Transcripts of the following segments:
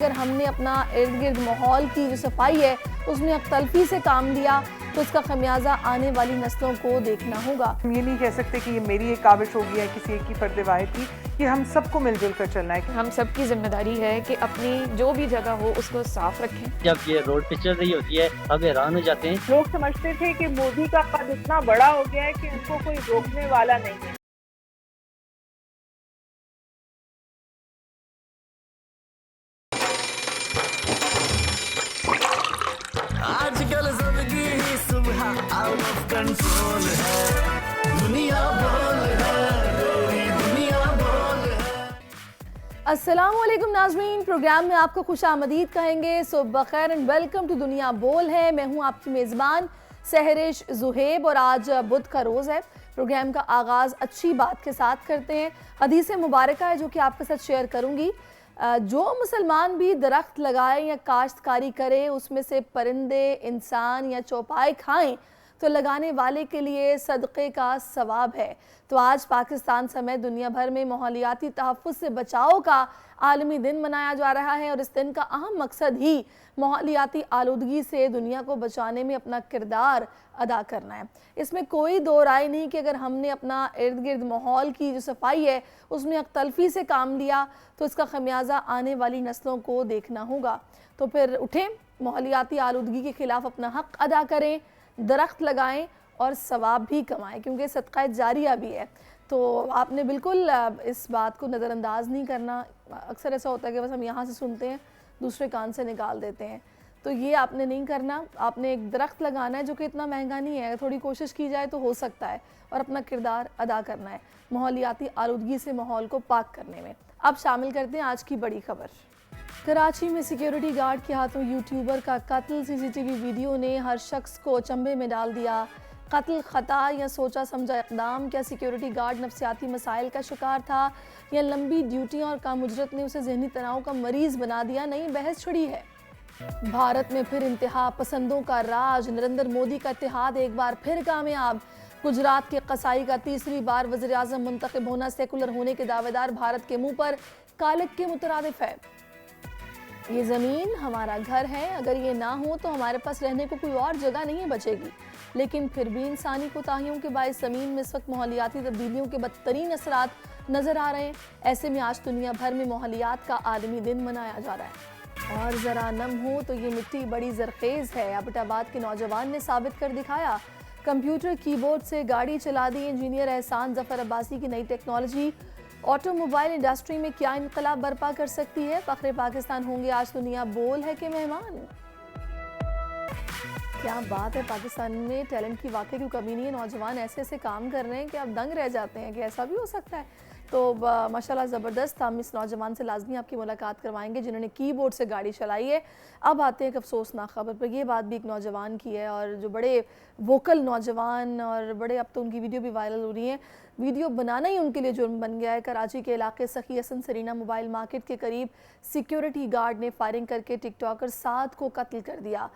अगर हमने अपना इर्द गिर्द माहौल की जो सफाई है उसमें अकतलफी से काम लिया तो इसका खमियाजा आने वाली नस्लों को देखना होगा। हम ये नहीं कह सकते कि ये मेरी एक काविश होगी या किसी एक की फर्द वाहिद की, ये हम सबको मिलजुल कर चलना है। हम सबकी जिम्मेदारी है कि अपनी जो भी जगह हो उसको साफ रखें। जब ये रोड पे चल रही होती है हम हैरान हो जाते हैं। लोग समझते थे कि मोदी का कद इतना बड़ा हो गया है कि उनको कोई रोकने वाला नहीं है। आजकल सबकी ही सुबह आउट ऑफ कंट्रोल है, दुनिया बोल है, पूरी दुनिया बोल है। अस्सलामुअलैकुम नाज़रीन, प्रोग्राम में आपको खुशामदीद कहेंगे। सुबह खैर एंड वेलकम टू दुनिया बोल है। मैं हूं आपकी मेज़बान सहरिश जुहेब और आज बुध का रोज़ है। प्रोग्राम का आगाज़ अच्छी बात के साथ करते हैं। हदीस मुबारक है जो कि आपके साथ शेयर करूंगी। जो मुसलमान भी दरख्त लगाए या काश्तकारी करे उसमें से परिंदे इंसान या चौपाए खाएं तो लगाने वाले के लिए सदक़े का सवाब है। तो आज पाकिस्तान समेत दुनिया भर में माहौलियाती तहफ़्फ़ुज़ से बचाव का आलमी दिन मनाया जा रहा है और इस दिन का अहम मकसद ही माहौलियाती आलूदगी से दुनिया को बचाने में अपना किरदार अदा करना है। इसमें कोई दो राय नहीं कि अगर हमने अपना इर्द गिर्द माहौल की जो सफाई है उसमें अकतलफी से काम लिया तो इसका खमियाजा आने वाली नस्लों को देखना होगा। तो फिर उठें, माहौलियाती आलूदगी के ख़िलाफ़ अपना हक़ अदा करें, दरख्त लगाएं और सवाब भी कमाएं क्योंकि सदक़ा जारिया भी है। तो आपने बिल्कुल इस बात को नज़रअंदाज नहीं करना। अक्सर ऐसा होता है कि बस हम यहाँ से सुनते हैं दूसरे कान से निकाल देते हैं, तो ये आपने नहीं करना। आपने एक दरख्त लगाना है जो कि इतना महंगा नहीं है, अगर थोड़ी कोशिश की जाए तो हो सकता है, और अपना किरदार अदा करना है माहौलियाती आलूदगी से माहौल को पाक करने में। अब शामिल करते हैं आज की बड़ी खबर। कराची में सिक्योरिटी गार्ड के हाथों यूट्यूबर का कत्ल। सीसीटीवी वीडियो ने हर शख्स को अचंभे में डाल दिया। कत्ल खता या सोचा समझा इक़दाम? क्या सिक्योरिटी गार्ड नफसियाती मसाइल का शिकार था या लंबी ड्यूटियाँ और काम उजरत ने उसे जहनी तनाव का मरीज़ बना दिया? नई बहस छिड़ी है। भारत में फिर इंतहा पसंदों का राज। नरेंद्र मोदी का इत्तेहाद एक बार फिर कामयाब। गुजरात के कसाई का तीसरी बार वज़ीर आज़म मुंतखब होना सेकुलर होने के दावेदार भारत के मुंह पर कालिक के मुतरादिफ है। ये ज़मीन हमारा घर है, अगर ये ना हो तो हमारे पास रहने को कोई और जगह नहीं बचेगी। लेकिन फिर भी इंसानी कोताहियों के बायस ज़मीन में इस वक्त माहौलियाती तब्दीलियों के बदतरीन असरात नज़र आ रहे हैं। ऐसे में आज दुनिया भर में माहौलियात का आलमी दिन मनाया जा रहा है। और ज़रा नम हो तो ये मिट्टी बड़ी ज़रखेज़ है, एबटाबाद के नौजवान ने साबित कर दिखाया। कंप्यूटर कीबोर्ड से गाड़ी चला दी इंजीनियर एहसान ज़फ़र अब्बासी की नई टेक्नोलॉजी ऑटोमोबाइल इंडस्ट्री में क्या इनकलाब बर्पा कर सकती है। फ़ख्रे पाकिस्तान होंगे आज दुनिया बोल है के मेहमान। क्या बात है, पाकिस्तान में टैलेंट की वाकई कोई कमी नहीं है। नौजवान ऐसे ऐसे काम कर रहे हैं कि आप दंग रह जाते हैं कि ऐसा भी हो सकता है। तो माशाल्लाह ज़बरदस्त। हम इस नौजवान से लाजमी आपकी मुलाकात करवाएंगे जिन्होंने कीबोर्ड से गाड़ी चलाई है। अब आते हैं एक अफसोसनाक खबर पर। यह बात भी एक नौजवान की है और जो बड़े वोकल नौजवान और बड़े, अब तो उनकी वीडियो भी वायरल हो रही है। वीडियो बनाना ही उनके लिए जुर्म बन गया है। कराची के इलाके सखी हसन सरीना मोबाइल मार्केट के करीब सिक्योरिटी गार्ड ने फायरिंग करके टिकटॉकर साद को कत्ल कर दिया।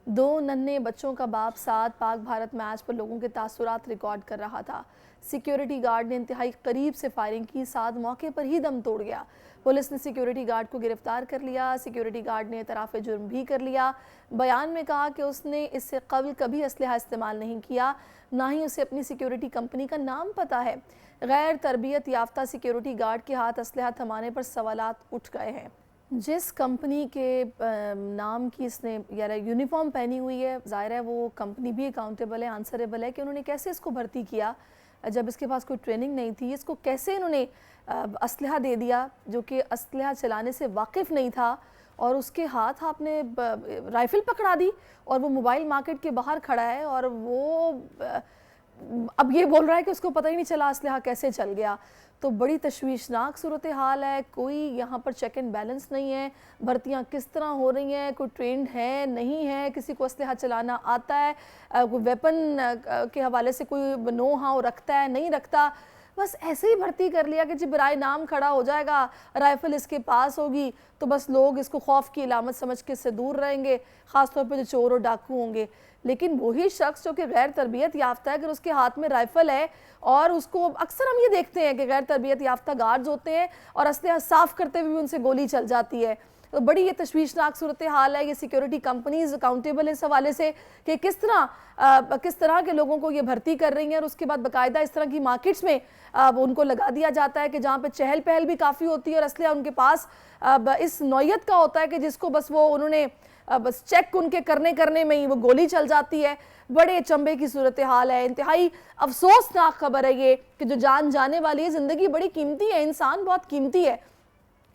2 नन्हे बच्चों का बाप साद पाक भारत मैच पर लोगों के तासुरात रिकॉर्ड कर रहा था। सिक्योरिटी गार्ड ने इंतहाई करीब से फायरिंग की, साद मौके पर ही दम तोड़ गया। पुलिस ने सिक्योरिटी गार्ड को गिरफ्तार कर लिया। सिक्योरिटी गार्ड ने एतराफ़ जुर्म भी कर लिया। बयान में कहा कि उसने इससे कबल कभी असलहा इस्तेमाल नहीं किया, ना ही उसे अपनी सिक्योरिटी कंपनी का नाम पता है। गैर तरबियत याफ्ता सिक्योरिटी गार्ड के हाथ असलहा थमाने पर सवालात उठ गए हैं। जिस कंपनी के नाम की इसने यार यूनिफॉर्म पहनी हुई है, ज़ाहिर है वो कंपनी भी अकाउंटेबल है, आंसरेबल है कि उन्होंने कैसे इसको भर्ती किया जब इसके पास कोई ट्रेनिंग नहीं थी। इसको कैसे इन्होंने असलहा दे दिया जो कि असलहा चलाने से वाकिफ़ नहीं था, और उसके हाथ आपने राइफ़ल पकड़ा दी और वो मोबाइल मार्केट के बाहर खड़ा है और वो अब ये बोल रहा है कि उसको पता ही नहीं चला असलहा कैसे चल गया। तो बड़ी तशवीशनाक सूरत हाल है। कोई यहाँ पर चेक एंड बैलेंस नहीं है। भर्तियाँ किस तरह हो रही हैं, कोई ट्रेंड है नहीं है, किसी को असलहा चलाना आता है, कोई वेपन के हवाले से कोई नो हाउ रखता है नहीं रखता, बस ऐसे ही भर्ती कर लिया कि जी बराए नाम खड़ा हो जाएगा, राइफ़ल इसके पास होगी तो बस लोग इसको खौफ की इलामत समझ के इससे दूर रहेंगे, ख़ासतौर पर जो चोर और डाकू होंगे। लेकिन वही शख्स जो कि गैर तरबियत याफ्ता है, अगर उसके हाथ में राइफ़ल है और उसको अक्सर हम ये देखते हैं कि गैर तरबियत याफ्ता गार्ड्स होते हैं और असलहा साफ़ करते हुए भी उनसे गोली चल जाती है, तो बड़ी ये तशवीशनाक सूरत हाल है। ये सिक्योरिटी कंपनीज अकाउंटेबल इस हवाले से कि किस तरह के लोगों को ये भर्ती कर रही हैं, और उसके बाद बाकायदा इस तरह की मार्केट्स में उनको लगा दिया जाता है कि जहाँ पे चहल पहल भी काफ़ी होती है और असलिया उनके पास इस नौयत का होता है कि जिसको बस वो उन्होंने बस चेक उनके करने में ही वो गोली चल जाती है। बड़े चंबे की सूरत हाल है। इंतहाई अफसोसनाक खबर है ये कि जो जान जाने वाली है। ज़िंदगी बड़ी कीमती है, इंसान बहुत कीमती है।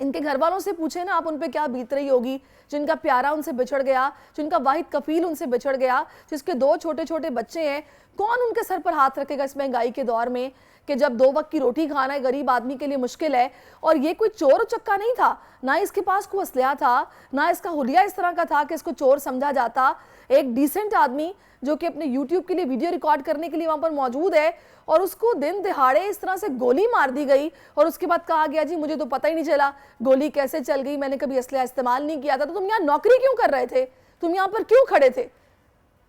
इनके घर वालों से पूछे ना आप, उन पे क्या बीत रही होगी, जिनका प्यारा उनसे बिछड़ गया, जिनका वाहिद कफील उनसे बिछड़ गया, जिसके 2 छोटे छोटे बच्चे हैं। कौन उनके सर पर हाथ रखेगा इस महंगाई के दौर में कि जब 2 वक्त की रोटी खाना है गरीब आदमी के लिए मुश्किल है। और ये कोई चोर उचक्का नहीं था, ना इसके पास कोई असलिया था, ना इसका हुलिया इस तरह का था कि इसको चोर समझा जाता। एक डिसेंट आदमी जो कि अपने YouTube के लिए वीडियो रिकॉर्ड करने के लिए वहां पर मौजूद है, और उसको दिन दिहाड़े इस तरह से गोली मार दी गई। और उसके बाद कहा गया जी मुझे तो पता ही नहीं चला गोली कैसे चल गई, मैंने कभी असलिया इस्तेमाल नहीं किया था। तो तुम यहाँ नौकरी क्यों कर रहे थे? तुम यहाँ पर क्यों खड़े थे?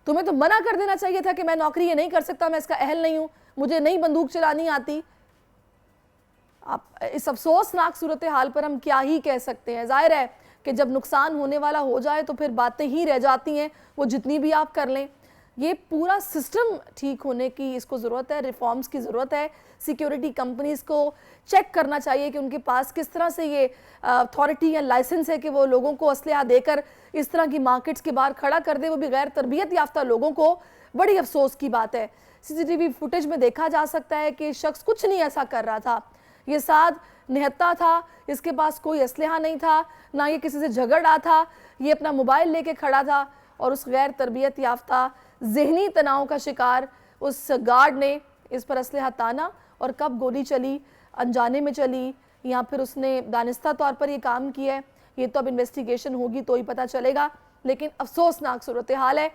तुम्हें तो मना कर देना चाहिए था कि मैं नौकरी ये नहीं कर सकता, मैं इसका अहल नहीं हूं, मुझे नई बंदूक चलानी आती। आप इस अफसोसनाक सूरत हाल पर हम क्या ही कह सकते हैं। जाहिर है कि जब नुकसान होने वाला हो जाए तो फिर बातें ही रह जाती हैं, वो जितनी भी आप कर लें। ये पूरा सिस्टम ठीक होने की इसको ज़रूरत है, रिफॉर्म्स की ज़रूरत है। सिक्योरिटी कंपनीज़ को चेक करना चाहिए कि उनके पास किस तरह से ये अथॉरिटी या लाइसेंस है कि वो लोगों को असलहा देकर इस तरह की मार्केट्स के बाहर खड़ा कर दे, वो भी गैर तरबियत याफ्ता लोगों को। बड़ी अफसोस की बात है। CCTV फुटेज में देखा जा सकता है कि शख्स कुछ नहीं ऐसा कर रहा था, ये साध निहत्ता था, इसके पास कोई असलहा नहीं था, ना ये किसी से झगड़ रहा था, ये अपना मोबाइल लेके खड़ा था। और उस गैर तरबियत याफ्ता ज़हनी तनाव का शिकार उस गार्ड ने इस पर असलहा ताना, और कब गोली चली, अनजाने में चली या फिर उसने दानिस्ता तौर पर ये काम किया है, ये तो अब इन्वेस्टिगेशन होगी तो ही पता चलेगा। लेकिन अफसोसनाक सूरत हाल है।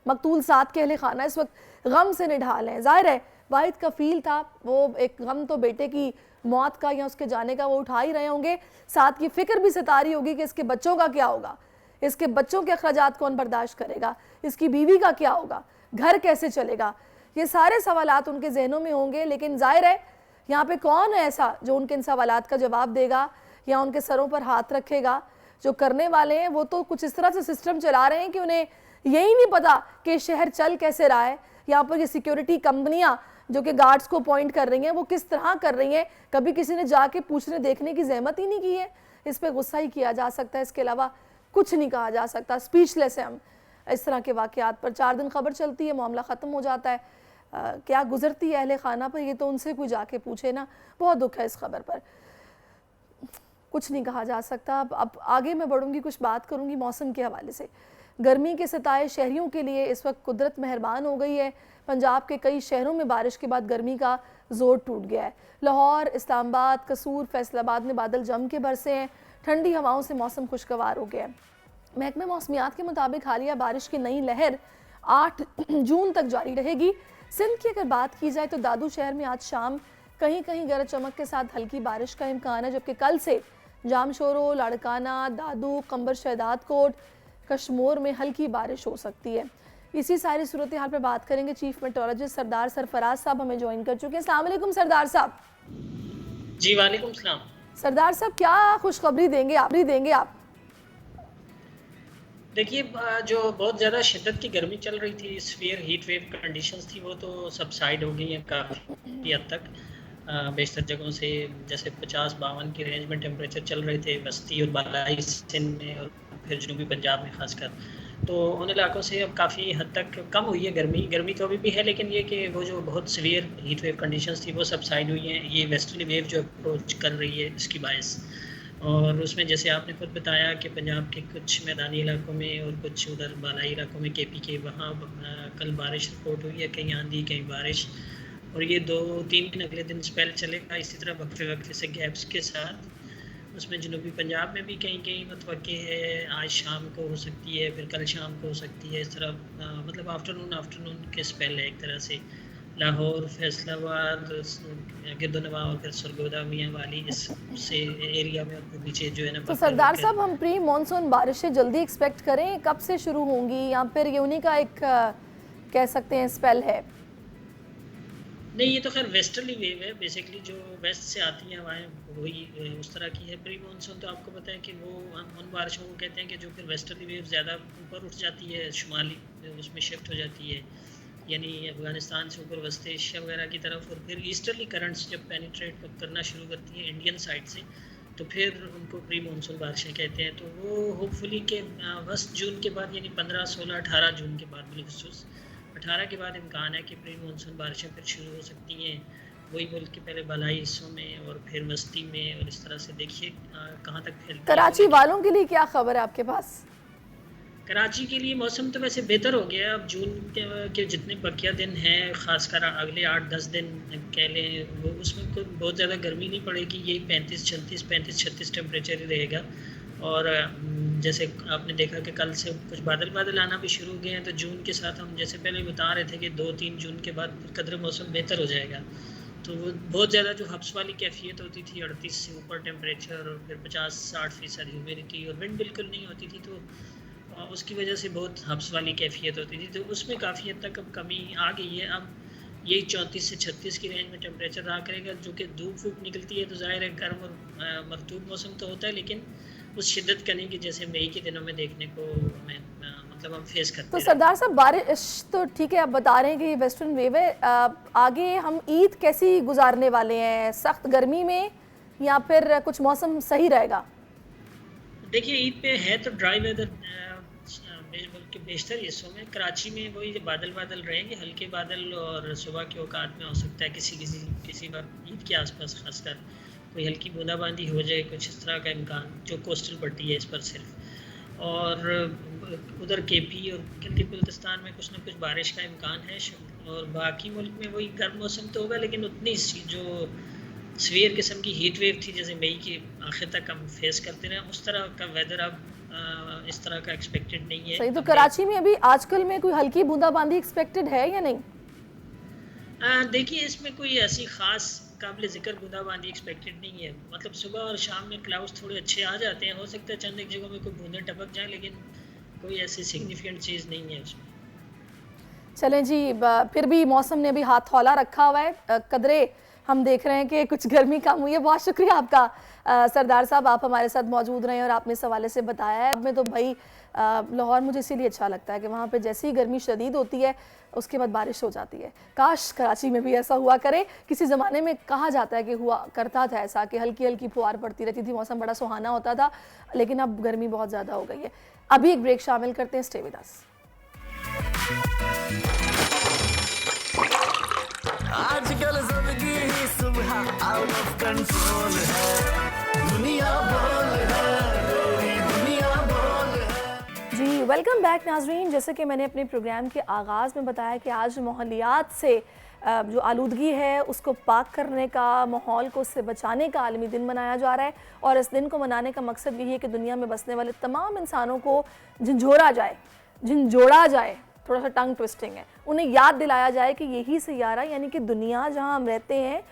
मकतूल साद के अहले खाना इस वक्त गम से निढाल हैं। ज़ाहिर है वाहिद कफील था, वो एक गम तो बेटे की मौत का या उसके जाने का वो उठा ही रहे होंगे, साथ की फिक्र भी सता रही होगी कि इसके बच्चों का क्या होगा, इसके बच्चों के अखराजात कौन बर्दाश्त करेगा, इसकी बीवी का क्या होगा, घर कैसे चलेगा। ये सारे सवालात उनके जहनों में होंगे। लेकिन जाहिर है यहाँ पे कौन है ऐसा जो उनके इन सवालात का जवाब देगा या उनके सरों पर हाथ रखेगा। जो करने वाले हैं वो तो कुछ इस तरह से सिस्टम चला रहे हैं कि उन्हें यही नहीं पता कि शहर चल कैसे रहा है। यहाँ पर ये सिक्योरिटी कंपनियाँ जो कि गार्ड्स को अपॉइंट कर रही हैं वो किस तरह कर रही हैं, कभी किसी ने जाके पूछने देखने की जहमत ही नहीं की है। इस पर गुस्सा ही किया जा सकता है, इसके अलावा कुछ नहीं कहा जा सकता। स्पीचलेस है हम इस तरह के वाक़यात पर। 4 दिन खबर चलती है, मामला ख़त्म हो जाता है। क्या गुजरती है अहले खाना पर, ये तो उनसे कोई जाके पूछे ना। बहुत दुख है इस खबर पर, कुछ नहीं कहा जा सकता। अब आगे मैं बढ़ूंगी, कुछ बात करूंगी मौसम के हवाले से। गर्मी के सताए शहरियों के लिए इस वक्त कुदरत मेहरबान हो गई है। पंजाब के कई शहरों में बारिश के बाद गर्मी का जोर टूट गया है। लाहौर, इस्लामाबाद, कसूर, फैसलाबाद में बादल जम के बरसे हैं। ठंडी हवाओं से मौसम खुशगवार हो गया है। महकमे मौसमियात के मुताबिक हालिया बारिश की नई लहर 8 जून तक जारी रहेगी। सिंध की अगर बात की जाए तो दादू शहर में आज शाम कहीं कहीं गरज चमक के साथ हल्की बारिश का इम्कान है, जबकि कल से जामशोरो, लाड़काना, दादू, कंबर शहदाद कोट, कश्मोर में हल्की बारिश हो सकती है। इसी सारी सूरत हाल पर बात करेंगे। चीफ मेट्रोलॉजिस्ट सरदार सरफराज साहब हमें ज्वाइन कर चुके हैं। अस्सलाम वालेकुम सरदार साहब। जी वालेकुम सलाम। सरदार साहब क्या खुशखबरी देंगे आप? देखिए, जो बहुत ज़्यादा शिद्दत की गर्मी चल रही थी, सीवियर हीट वेव कंडीशंस थी, वो तो सबसाइड हो गई हैं काफ़ी हद तक। बेशतर जगहों से जैसे 50-52 की रेंज में टेम्परेचर चल रहे थे बस्ती और बालाई सिंध में और फिर जनूबी पंजाब में खासकर। तो उन इलाकों से अब काफ़ी हद तक कम हुई है गर्मी तो अभी भी है, लेकिन ये कि वो जो बहुत सीवियर हीट वेव कंडीशंस थी वो सबसाइड हुई हैं। ये वेस्टर्ली वेव जो अप्रोच कर रही है इसकी बायस, और उसमें जैसे आपने खुद बताया कि पंजाब के कुछ मैदानी इलाकों में और कुछ उधर बालाई इलाकों में KP के वहाँ कल बारिश रिपोर्ट हुई है, कहीं आंधी कहीं बारिश। और ये 2-3 दिन अगले दिन स्पेल चलेगा इसी तरह वक्फे से गैप्स के साथ। उसमें जनूबी पंजाब में भी कहीं मतवक्के है, आज शाम को हो सकती है, फिर कल शाम को हो सकती है। इस तरह मतलब आफ्टरनून के स्पेल है एक तरह से। लाहौर, फैसलाबाद, गिरदोनवा और फिर सरगोदा, मियाँ वाली इससे एरिया में नीचे जो है ना। तो सरदार साहब हम प्री मानसून बारिशें जल्दी एक्सपेक्ट करें, कब से शुरू होंगी या फिर ये उन्हीं का एक कह सकते हैं स्पेल है? नहीं, ये तो खैर वेस्टर्ली वेव है। बेसिकली जो वेस्ट से आती हैं हवाएं वही उस तरह की है। प्री मानसून तो आपको पता है कि वो हम उन बारिशों को कहते हैं कि जो फिर वेस्टर्ली वेव ज़्यादा ऊपर उठ जाती है, शुमाली उसमें शिफ्ट हो जाती है, यानी अफगानिस्तान से ऊपर वस्त एशिया वगैरह की तरफ, और फिर ईस्टर्ली करंट्स जब पेनिट्रेट करना शुरू करती हैं इंडियन साइड से, तो फिर उनको प्री मानसून बारिशें कहते हैं। तो वो होपफुली के वस्त जून के बाद, यानी 15, 16, 18 जून के बाद, बिलखुसूस 18 के बाद इम्कान है कि प्री मानसून बारिशें फिर शुरू हो सकती हैं, वही मुल्क के पहले बालाई हिस्सों में और फिर वस्ती में, और इस तरह से देखिए कहाँ तक फैलती है। कराची वालों के लिए क्या खबर है आपके पास? कराची के लिए मौसम तो वैसे बेहतर हो गया। अब जून के जितने बकिया दिन हैं, ख़ासकर अगले 8-10 दिन कह लें, वो उसमें कोई बहुत ज़्यादा गर्मी नहीं पड़ेगी। यही 35-36 टेम्परेचर ही रहेगा। और जैसे आपने देखा कि कल से कुछ बादल आना भी शुरू हो गए हैं, तो जून के साथ हम जैसे पहले बता रहे थे कि 2-3 जून के बाद कदर मौसम बेहतर हो जाएगा। तो वो बहुत ज़्यादा जो हब्स वाली कैफियत होती थी, 38 से ऊपर टेम्परेचर और फिर 50-60% ह्यूमिडिटी और विंड बिल्कुल नहीं होती थी, तो उसकी वजह से बहुत हब्स वाली कैफियत होती थी। तो उसमें काफ़ी हद तक अब कमी आ गई है। अब यही 34 से 36 की रेंज में टेम्परेचर रहा करेगा, जो कि धूप फूप निकलती है तो ज़ाहिर है गर्म और मरतूब मौसम तो होता है, लेकिन उस शिद्दत का नहीं कि जैसे मई के दिनों में देखने को मतलब हम फेस करते तो हैं। सरदार साहब, बारिश तो ठीक है, आप बता रहे हैं कि ये वेस्टर्न वेव है, आगे हम ईद कैसी गुजारने वाले हैं? सख्त गर्मी में या फिर कुछ मौसम सही रहेगा? देखिए, ईद पे है तो ड्राई वेदर मुल्क के बेशतर हिस्सों में। कराची में वही बादल रहेंगे, हल्के बादल, और सुबह के औकात में हो सकता है किसी बार ईद के आसपास खासकर कोई हल्की बूंदाबांदी हो जाए, कुछ इस तरह का इम्कान, जो कोस्टल पट्टी है इस पर सिर्फ। और उधर केपी और गिलगित बल्तिस्तान में कुछ ना कुछ बारिश का इम्कान है, और बाकी मुल्क में वही गर्म मौसम तो होगा, लेकिन उतनी जो सवेर किस्म की हीट वेव थी जैसे मई के आखिर तक हम फेस करते रहे, उस तरह का वेदर अब इस तरह का एक्सपेक्टेड नहीं है। सही। तो कराची में अभी आजकल में कोई हल्की बूंदाबांदी एक्सपेक्टेड है या नहीं? देखिए, इसमें कोई ऐसी खास काबिल ज़िक्र बूंदाबांदी एक्सपेक्टेड नहीं है। मतलब सुबह और शाम में क्लाउड्स थोड़े अच्छे आ जाते हैं, हो सकता है चंद एक जगहों में कोई बूंदें टपक जाए, लेकिन कोई ऐसी सिग्निफिकेंट चीज़ नहीं है उसमें। चलें जी, फिर भी मौसम ने अभी हाथ हौला रखा हुआ है। कदरे हम देख रहे हैं कि कुछ गर्मी कम हुई है। बहुत शुक्रिया आपका सरदार साहब, आप हमारे साथ मौजूद रहे और आपने इस हवाले से बताया है। अब में तो भाई लाहौर मुझे इसीलिए अच्छा लगता है कि वहाँ पे जैसे ही गर्मी शदीद होती है उसके बाद बारिश हो जाती है। काश कराची में भी ऐसा हुआ करे। किसी ज़माने में कहा जाता है कि हुआ करता था ऐसा कि हल्की हल्की फुहार पड़ती रहती थी, मौसम बड़ा सुहाना होता था, लेकिन अब गर्मी बहुत ज़्यादा हो गई है। अभी एक ब्रेक शामिल करते हैं, स्टे विद अस। आजकल जिंदगी ही सुबह आउट ऑफ कंट्रोल है, दुनिया बोल है, दुनिया बोल है। जी, वेलकम बैक नाजरीन। जैसे कि मैंने अपने प्रोग्राम के आगाज़ में बताया कि आज माहौलियात से जो आलूदगी है उसको पाक करने का, माहौल को उससे बचाने का आलमी दिन मनाया जा रहा है, और इस दिन को मनाने का मकसद यही है कि दुनिया में बसने वाले तमाम इंसानों को झंझोड़ा जाए, थोड़ा सा टंग ट्विस्टिंग है, उन्हें याद दिलाया जाए कि यही सैयारा यानी कि दुनिया जहां हम रहते हैं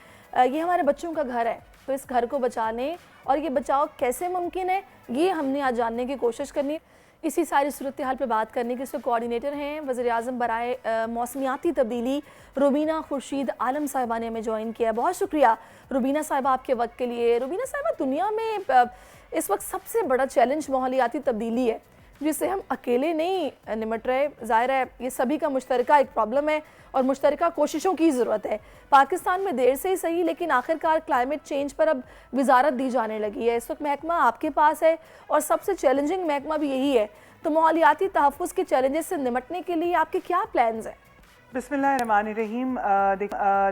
ये हमारे बच्चों का घर है। तो इस घर को बचाने और ये बचाव कैसे मुमकिन है, ये हमने आज जानने की कोशिश करनी। इसी सारी सूरत हाल पे बात करने के इसमें कोऑर्डिनेटर हैं वज़ीर-ए-आज़म बराए मौसमियाती तब्दीली रुबीना खुर्शीद आलम साहिबा ने हमें ज्वाइन किया। बहुत शुक्रिया रुबीना साहिबा आपके वक्त के लिए। रुबीना साहिबा, दुनिया में इस वक्त सबसे बड़ा चैलेंज माहौलियाती तब्दीली है, जिससे हम अकेले नहीं निमट रहे। ज़ाहिर है ये सभी का मुश्तरका एक प्रॉब्लम है और मुश्तरका कोशिशों की ज़रूरत है। पाकिस्तान में देर से ही सही, लेकिन आखिरकार क्लाइमेट चेंज पर अब वजारत दी जाने लगी है। इस वक्त महकमा आपके पास है और सबसे चैलेंजिंग महकमा भी यही है। तो माहौलियाती तहफ़्फ़ुज़ के चैलेंजेस से निमटने के लिए आपके क्या प्लान्स हैं? बिस्मिल्लाहिर्रहमानिर्रहीम।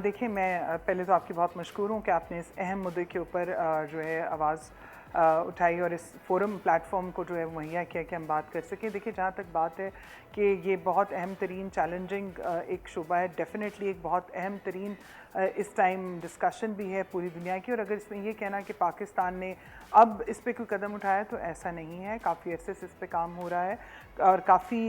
देखिए, मैं पहले तो आपकी बहुत मशकूर हूँ कि आपने इस अहम मुद्दे के ऊपर जो है आवाज़ उठाई और इस फोरम प्लेटफॉर्म को जो है मुहैया किया कि हम बात कर सकें। देखिए, जहाँ तक बात है कि ये बहुत अहम तरीन चैलेंजिंग एक शुबा है, डेफिनेटली एक बहुत अहम तरीन इस टाइम डिस्कशन भी है पूरी दुनिया की। और अगर इसमें ये कहना कि पाकिस्तान ने अब इस पे कोई कदम उठाया तो ऐसा नहीं है। काफ़ी अरसे से इस पे काम हो रहा है और काफ़ी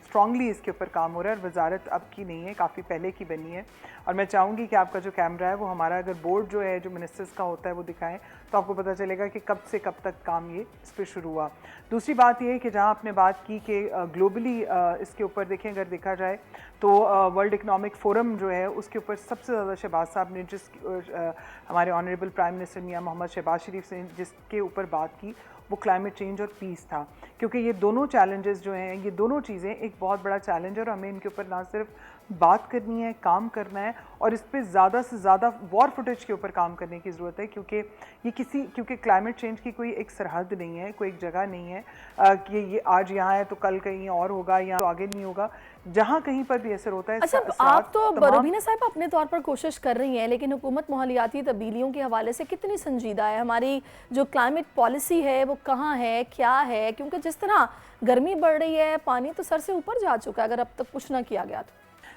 स्ट्रॉन्गली इसके ऊपर काम हो रहा है। और वजारत अब की नहीं है, काफ़ी पहले की बनी है। और मैं चाहूँगी कि आपका जो कैमरा है वो हमारा, अगर बोर्ड जो है जो मिनिस्टर्स का होता है वो दिखाएं, तो आपको पता चलेगा जाएगा कि कब से कब तक काम ये इस पर शुरू हुआ। दूसरी बात ये है कि जहाँ आपने बात की कि ग्लोबली इसके ऊपर देखें, अगर देखा जाए तो वर्ल्ड इकनॉमिक फोरम जो है उसके ऊपर सबसे ज़्यादा शहबाज साहब ने हमारे ऑनरेबल प्राइम मिनिस्टर मियां मोहम्मद शहबाज शरीफ ने जिसके ऊपर बात की वो क्लाइमेट चेंज और पीस था, क्योंकि ये दोनों चैलेंजेस जो हैं, ये दोनों चीज़ें एक बहुत बड़ा चैलेंज है और हमें इनके ऊपर ना सिर्फ बात करनी है, काम करना है और इस पे ज़्यादा से ज़्यादा वॉर फुटेज के ऊपर काम करने की ज़रूरत है, क्योंकि क्लाइमेट चेंज की कोई एक सरहद नहीं है, कोई एक जगह नहीं है कि ये आज यहाँ है तो कल कहीं और होगा या तो आगे नहीं होगा, जहाँ कहीं पर भी असर होता है। अच्छा, आप तो रुबीना साहब अपने तौर पर कोशिश कर रही हैं, लेकिन हुकूमत माहौलियाती तब्दीलियों के हवाले से कितनी संजीदा है? हमारी जो क्लाइमेट पॉलिसी है वो कहाँ है, क्या है? क्योंकि जिस तरह गर्मी बढ़ रही है, पानी तो सर से ऊपर जा चुका है अगर अब तक कुछ ना किया गया तो।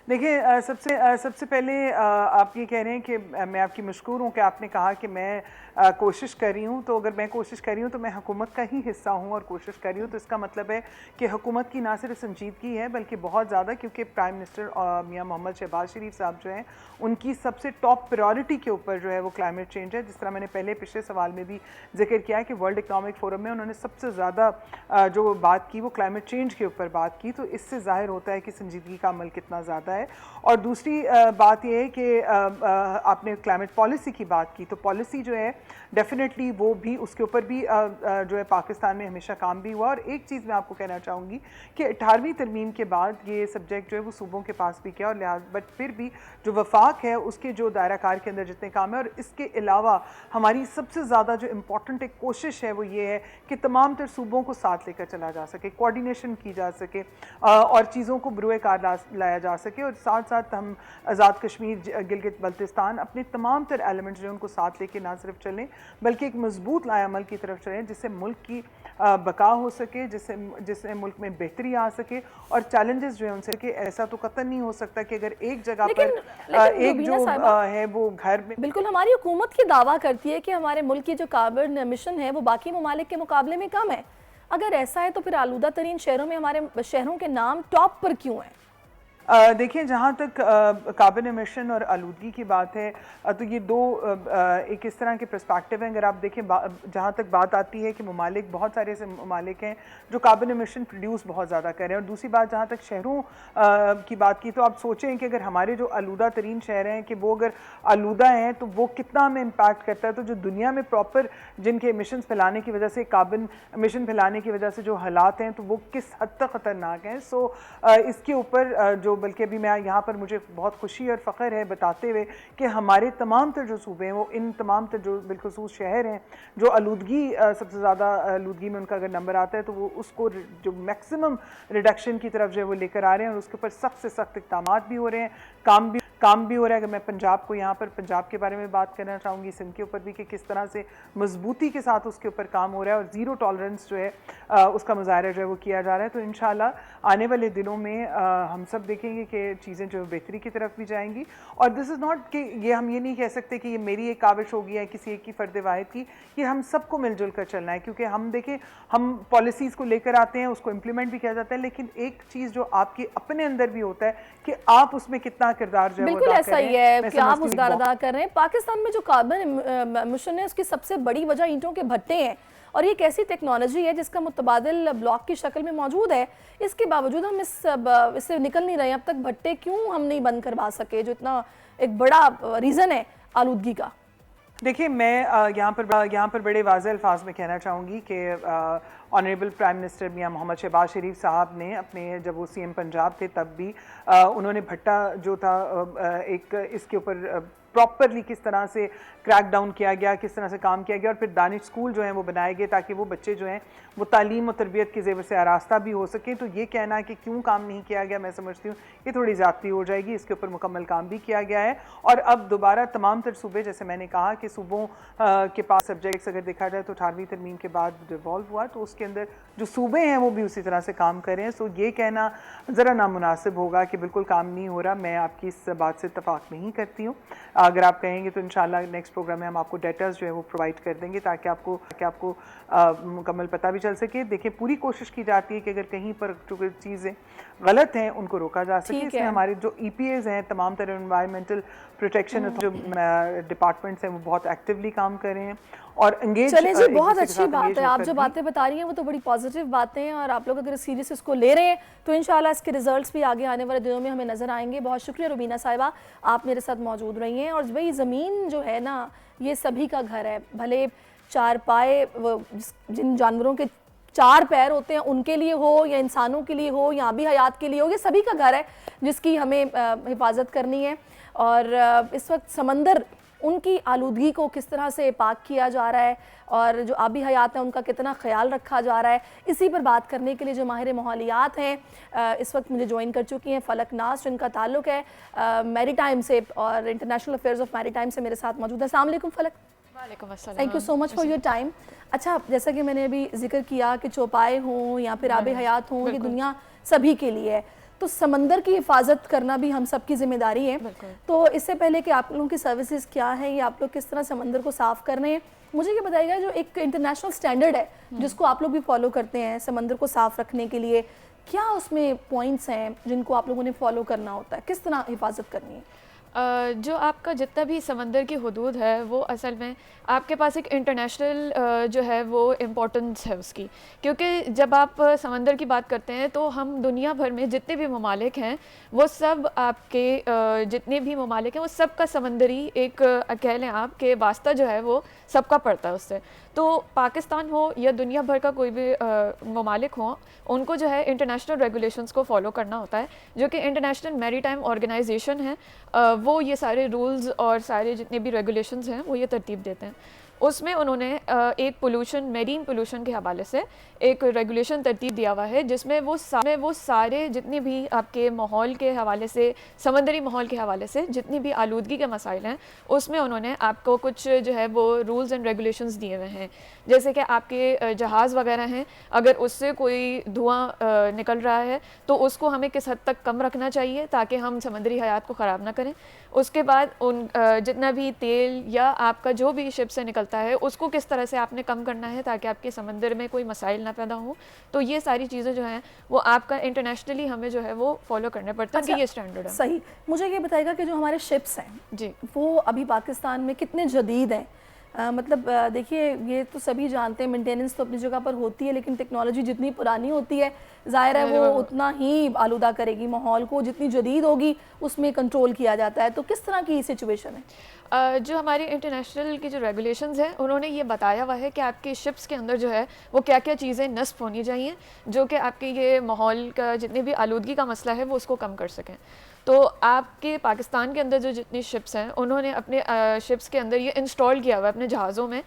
देखिए, सबसे पहले आप ये कह रहे हैं कि मैं आपकी मशकूर हूँ कि आपने कहा कि मैं कोशिश कर रही हूँ, तो अगर मैं कोशिश कर रही हूँ तो मैं हुकूमत का ही हिस्सा हूँ और कोशिश कर रही हूँ, तो इसका मतलब है कि हुकूमत की ना सिर्फ संजीदगी है बल्कि बहुत ज़्यादा, क्योंकि प्राइम मिनिस्टर मियां मोहम्मद शहबाज शरीफ साहब जो हैं उनकी सबसे टॉप प्रायोरिटी के ऊपर जो है वो क्लाइमेट चेंज है। जिस तरह मैंने पहले पिछले सवाल में भी जिक्र किया है कि वर्ल्ड इकनॉमिक फोरम में उन्होंने सबसे ज़्यादा जो बात की वो क्लाइमेट चेंज के ऊपर बात की, तो इससे ज़ाहिर होता है कि संजीदगी का अमल कितना ज़्यादा है। और दूसरी बात यह है कि आपने क्लाइमेट पॉलिसी की बात की, तो पॉलिसी जो है डेफिनेटली वो भी, उसके ऊपर भी जो है पाकिस्तान में हमेशा काम भी हुआ। और एक चीज़ मैं आपको कहना चाहूँगी कि 18वीं तरमीम के बाद ये सब्जेक्ट जो है वो सूबों के पास भी किया और लिहाज, बट फिर भी जो वफाक है उसके जो दायरा कार के अंदर जितने काम है, और इसके अलावा हमारी सबसे ज़्यादा जो इम्पॉर्टेंट एक कोशिश है वो ये है कि तमाम तर सूबों को साथ लेकर चला जा सके, कोऑर्डिनेशन की जा सके और चीज़ों को बरूए कार लाया जा सके, और साथ साथ हम आज़ाद कश्मीर गिलगित बल्तिस्तान अपने तमाम तर एलिमेंट्स जो उनको साथ लेके ना सिर्फ चलें बल्कि एक मजबूत लायामल की तरफ चलें, जिससे मुल्क की बका हो सके, जिससे मुल्क में बेहतरी आ सके और चैलेंजेस जो है उनसे कि ऐसा तो कतई नहीं हो सकता कि अगर एक जगह पर एक जो है वो घर में। बिल्कुल, हमारी हुकूमत की दावा करती है कि हमारे मुल्क की जो कार्बन एमिशन है वो बाकी ममालिक के मुकाबले में कम है। अगर ऐसा है तो फिर आलूदा तरीन शहरों में हमारे शहरों के नाम टॉप पर क्यों हैं? देखिए, जहाँ तक कार्बन एमिशन और आलूदगी की बात है तो ये दो एक इस तरह के पर्सपेक्टिव हैं। अगर आप देखें, जहाँ तक बात आती है कि ममालिक, बहुत सारे ऐसे ममालिक हैं जो कार्बन एमिशन प्रोड्यूस बहुत ज़्यादा कर रहे हैं, और दूसरी बात जहाँ तक शहरों की बात की, तो आप सोचें कि अगर हमारे जो आलूदा तरीन शहर हैं कि वो अगर आलूदा हैं तो वो कितना हमें इम्पैक्ट करता है। तो जो दुनिया में प्रॉपर जिनके एमिशन फैलाने की वजह से, कार्बन एमिशन फैलाने की वजह से जो हालात हैं, तो वो किस हद तक ख़तरनाक हैं। सो इसके ऊपर जो, बल्कि अभी मैं यहाँ पर मुझे बहुत खुशी और फ़ख्र है बताते हुए कि हमारे तमाम तर जो सूबे हैं वो इन तमाम तर जो बिलखुसूस शहर हैं जो आलूदगी सबसे ज़्यादा आलूदगी में उनका अगर नंबर आता है तो वो उसको जो मैक्सिमम रिडक्शन की तरफ जो है वो लेकर आ रहे हैं, और उसके ऊपर सख्त से सख्त इक़दाम भी हो रहे हैं, काम भी हो रहा है। अगर मैं पंजाब को यहाँ पर पंजाब के बारे में बात करना चाहूँगी, सिंध के ऊपर भी, कि किस तरह से मजबूती के साथ उसके ऊपर काम हो रहा है और ज़ीरो टॉलरेंस जो है उसका मुजाहरा जो है वो किया जा रहा है। तो इंशाल्लाह आने वाले दिनों में हम सब देखेंगे कि चीज़ें जो बेहतरी की तरफ भी जाएंगी। और दिस इज़ नॉट कि ये, हम ये नहीं कह सकते कि ये मेरी एक काविश होगी या किसी एक की फ़र्द वाहिद की, ये हम सबको मिलजुल कर चलना है। क्योंकि हम देखें, हम पॉलिसीज़ को लेकर आते हैं, उसको इम्प्लीमेंट भी किया जाता है, लेकिन एक चीज़ जो आपके अपने अंदर भी होता है कि आप उसमें कितना किरदार जो है बिल्कुल ऐसा ही है कि आप उस किरदार अदा कर रहे हैं। पाकिस्तान में जो कार्बन एमिशन है उसकी सबसे बड़ी वजह ईंटों के भट्टे हैं, और ये एक ऐसी टेक्नोलॉजी है जिसका मुतबादिल ब्लॉक की शक्ल में मौजूद है। इसके बावजूद हम इससे निकल नहीं रहे। अब तक भट्टे क्यों हम नहीं बंद करवा सके, जो इतना एक बड़ा रीज़न है आलूदगी का? देखिए, मैं यहाँ पर बड़े वाज़ेह अल्फाज में कहना चाहूँगी कि ऑनरेबल प्राइम मिनिस्टर मियां मोहम्मद शहबाज शरीफ साहब ने अपने, जब वो CM पंजाब थे तब भी उन्होंने भट्टा जो था एक इसके ऊपर प्रॉपरली किस तरह से क्रैक डाउन किया गया, किस तरह से काम किया गया, और फिर दानिश स्कूल जो हैं वो बनाए गए ताकि वो बच्चे जो हैं वो तालीम और तरबियत के ज़ेवर से आरास्ता भी हो सके। तो ये कहना कि क्यों काम नहीं किया गया, मैं समझती हूँ ये थोड़ी ज़्यादती हो जाएगी। इसके ऊपर मुकम्मल काम भी किया गया है, और अब दोबारा तमाम तर सूबे, जैसे मैंने कहा कि सूबों के पास सब्जेक्ट्स अगर देखा जाए तो 18वीं तरमीम के बाद डिवॉल्व हुआ, तो उसके अंदर जो सूबे हैं वो भी उसी तरह से काम कर रहे हैं। सो ये कहना ज़रा नामुनासिब होगा कि बिल्कुल काम नहीं हो रहा। मैं आपकी इस बात से इत्तफाक नहीं करती हूँ। अगर आप कहेंगे तो इंशाल्लाह नेक्स्ट प्रोग्राम में हम आपको डेटास जो है वो प्रोवाइड कर देंगे ताकि आपको मुकम्मल पता भी चल सके। देखिए, पूरी कोशिश की जाती है कि अगर कहीं पर जो चीज़ें गलत हैं उनको रोका जा सके। इसमें हमारे जो EPAs हैं, तमाम तरह एनवायरमेंटल प्रोटेक्शन जो डिपार्टमेंट्स हैं वो बहुत एक्टिवली काम कर रहे हैं, और एंगेज। चले जी, बहुत अच्छी बात है। आप जो बातें बता रही हैं वो तो बड़ी पॉजिटिव बातें हैं, और आप लोग अगर सीरियस इसको ले रहे हैं तो इंशाल्लाह इसके रिजल्ट्स भी आगे आने वाले दिनों में हमें नज़र आएंगे। बहुत शुक्रिया रुबीना साहिबा, आप मेरे साथ मौजूद रही हैं। और भाई ज़मीन जो है ना, ये सभी का घर है, भले चार पाए जिन जानवरों के 4 पैर होते हैं उनके लिए हो, या इंसानों के लिए हो, या भी हयात के लिए हो, ये सभी का घर है जिसकी हमें हिफाजत करनी है। और इस वक्त समंदर, उनकी आलूदगी को किस तरह से पाक किया जा रहा है, और जो आबी हयात है उनका कितना ख्याल रखा जा रहा है, इसी पर बात करने के लिए जो माहिर माहौलियात हैं इस वक्त मुझे ज्वाइन कर चुकी हैं फलक नाज, जिनका ताल्लुक़ है मैरीटाइम से और इंटरनेशनल अफेयर्स ऑफ मैरीटाइम से मेरे साथ मौजूद है। अस्सलाम वालेकुम फलक। वालेकुम अस्सलाम। Thank you so much for your time. अच्छा, जैसा कि मैंने अभी जिक्र किया कि चौपाए हों या फिर आबे हयात हों, ये दुनिया सभी के लिए है, तो समंदर की हिफाजत करना भी हम सब की जिम्मेदारी है। तो इससे पहले कि आप लोगों की सर्विसेज क्या है या आप लोग किस तरह समंदर को साफ़ कर रहे हैं, मुझे ये बताइएगा जो एक इंटरनेशनल स्टैंडर्ड है जिसको आप लोग भी फॉलो करते हैं समंदर को साफ़ रखने के लिए, क्या उसमें पॉइंट्स हैं जिनको आप लोगों ने फॉलो करना होता है, किस तरह हिफाजत करनी है? जो आपका जितना भी समंदर की हदूद है वो असल में आपके पास एक इंटरनेशनल जो है वो इम्पोर्टेंस है उसकी, क्योंकि जब आप समंदर की बात करते हैं तो हम दुनिया भर में जितने भी ममालिक हैं वो सब आपके जितने भी ममालिक हैं वो सब का समंदरी एक कह लें आप के वास्ता जो है वो सबका पड़ता है उससे। तो पाकिस्तान हो या दुनिया भर का कोई भी ममालिक हो, उनको जो है इंटरनेशनल रेगुलेशंस को फॉलो करना होता है, जो कि इंटरनेशनल मैरीटाइम ऑर्गेनाइजेशन है वो ये सारे रूल्स और सारे जितने भी रेगुलेशंस हैं वो ये तरतीब देते हैं। उसमें उन्होंने एक पोल्यूशन, मेरीन पोल्यूशन के हवाले से एक रेगुलेशन तरतीब दिया हुआ है, जिसमें वो सारे जितने भी आपके माहौल के हवाले से, समंदरी माहौल के हवाले से जितनी भी आलूदगी के मसाइल हैं उसमें उन्होंने आपको कुछ जो है वो रूल्स एंड रेगुलेशंस दिए हुए हैं। जैसे कि आपके जहाज़ वगैरह हैं, अगर उससे कोई धुआं निकल रहा है तो उसको हमें किस हद तक कम रखना चाहिए ताकि हम समंदरी हयात को ख़राब ना करें। उसके बाद उन जितना भी तेल या आपका जो भी शिप से निकलता है उसको किस तरह से आपने कम करना है ताकि आपके समंदर में कोई मसाइल ना पैदा हो। तो ये सारी चीज़ें जो हैं वो आपका इंटरनेशनली हमें जो है वो फॉलो करने पड़ते हैं। अच्छा, ये स्टैंडर्ड है। सही। मुझे ये बताएगा कि जो हमारे शिप्स हैं जी, वो अभी पाकिस्तान में कितने जदीद हैं? मतलब देखिए, ये तो सभी जानते हैं मेंटेनेंस तो अपनी जगह पर होती है, लेकिन टेक्नोलॉजी जितनी पुरानी होती है ज़ाहिर है वो उतना ही आलूदा करेगी माहौल को, जितनी जदीद होगी उसमें कंट्रोल किया जाता है। तो किस तरह की सिचुएशन है? जो हमारी इंटरनेशनल की जो रेगुलेशंस हैं उन्होंने ये बताया हुआ है कि आपके शिप्स के अंदर जो है वो क्या क्या चीज़ें नस्ब होनी चाहिए जो कि आपके ये माहौल का जितनी भी आलूदगी का मसला है वो उसको कम कर सकें। तो आपके पाकिस्तान के अंदर जो जितनी शिप्स हैं उन्होंने अपने शिप्स के अंदर ये इंस्टॉल किया हुआ है अपने जहाज़ों में।